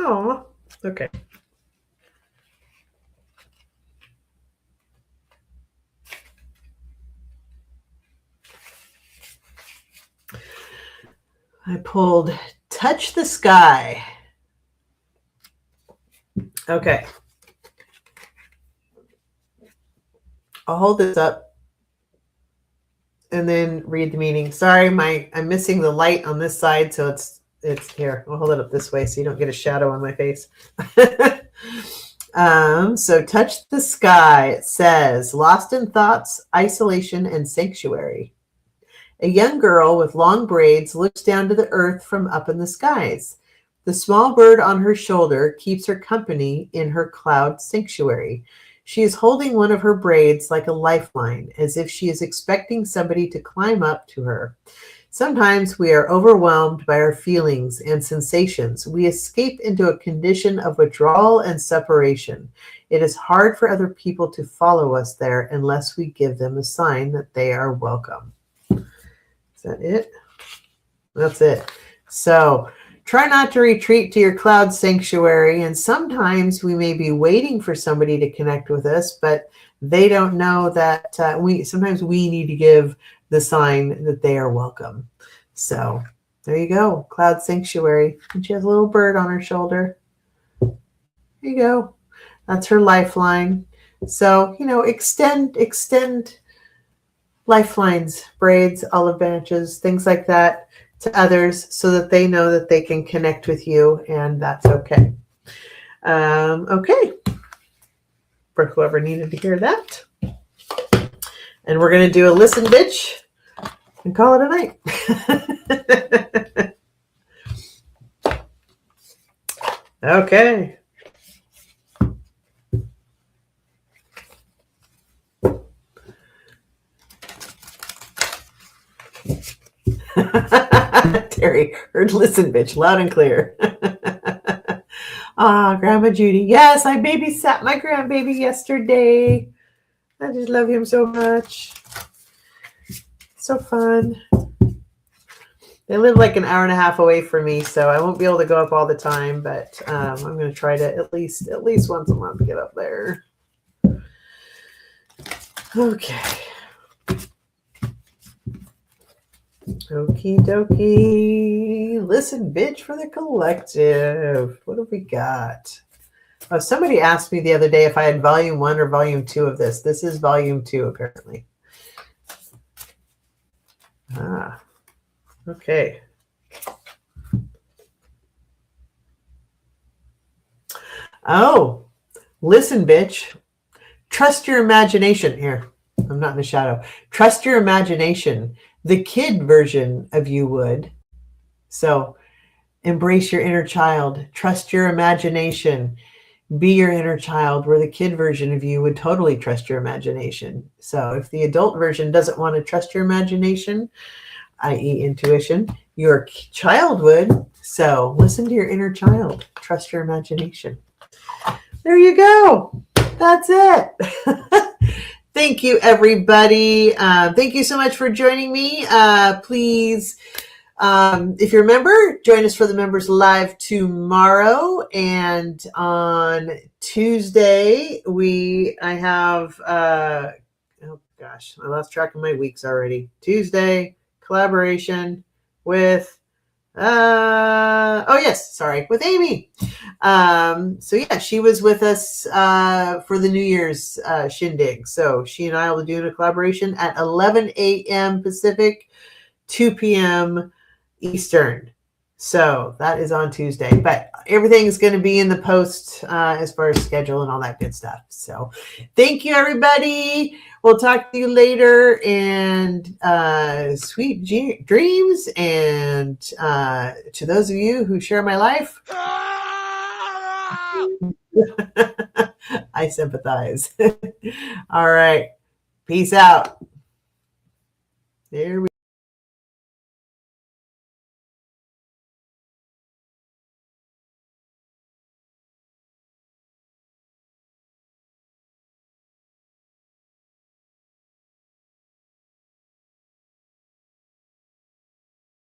Oh, okay. I pulled Touch the Sky. Okay. I'll hold this up and then read the meaning. Sorry, I'm missing the light on this side, so it's here. I'll hold it up this way so you don't get a shadow on my face. So Touch the Sky, it says, lost in thoughts, isolation, and sanctuary. A young girl with long braids looks down to the earth from up in the skies. The small bird on her shoulder keeps her company in her cloud sanctuary. She is holding one of her braids like a lifeline, as if she is expecting somebody to climb up to her. Sometimes we are overwhelmed by our feelings and sensations. We escape into a condition of withdrawal and separation. It is hard for other people to follow us there unless we give them a sign that they are welcome. Is that it? That's it. So try not to retreat to your cloud sanctuary. And sometimes we may be waiting for somebody to connect with us, but they don't know that sometimes we need to give the sign that they are welcome. So there you go. Cloud sanctuary. And she has a little bird on her shoulder. There you go. That's her lifeline. So, extend lifelines, braids, olive branches, things like that to others so that they know that they can connect with you, and that's okay. Okay. For whoever needed to hear that. And we're going to do a listen, bitch. and call it a night. Okay. Terry heard listen, bitch, loud and clear. Grandma Judy. Yes, I babysat my grandbaby yesterday. I just love him so much. So fun. They live like an hour and a half away from me, so I won't be able to go up all the time, but I'm going to try to at least once a month get up there. Okay. Okie dokie. Listen, bitch, for the collective. What have we got? Oh, somebody asked me the other day if I had volume 1 or volume 2 of this. This is volume 2, apparently. Okay. Oh, listen, bitch. Trust your imagination. Here, I'm not in the shadow. Trust your imagination. The kid version of you would. So embrace your inner child. Trust your imagination. Be your inner child, where the kid version of you would totally trust your imagination. So if the adult version doesn't want to trust your imagination, i.e. intuition, your child would. So listen to your inner child. Trust your imagination. There you go. That's it. Thank you, everybody. Thank you so much for joining me. Please, if you're a member, join us for the members live tomorrow. And on Tuesday, I have, oh gosh, I lost track of my weeks already. Tuesday, collaboration with, with Amy. So yeah, she was with us for the New Year's shindig. So she and I will be doing a collaboration at 11 a.m. Pacific, 2 p.m. Eastern. So that is on Tuesday, but everything is going to be in the post as far as schedule and all that good stuff. So thank you, everybody. We'll talk to you later, and sweet dreams. And to those of you who share my life, I sympathize. All right. Peace out. There we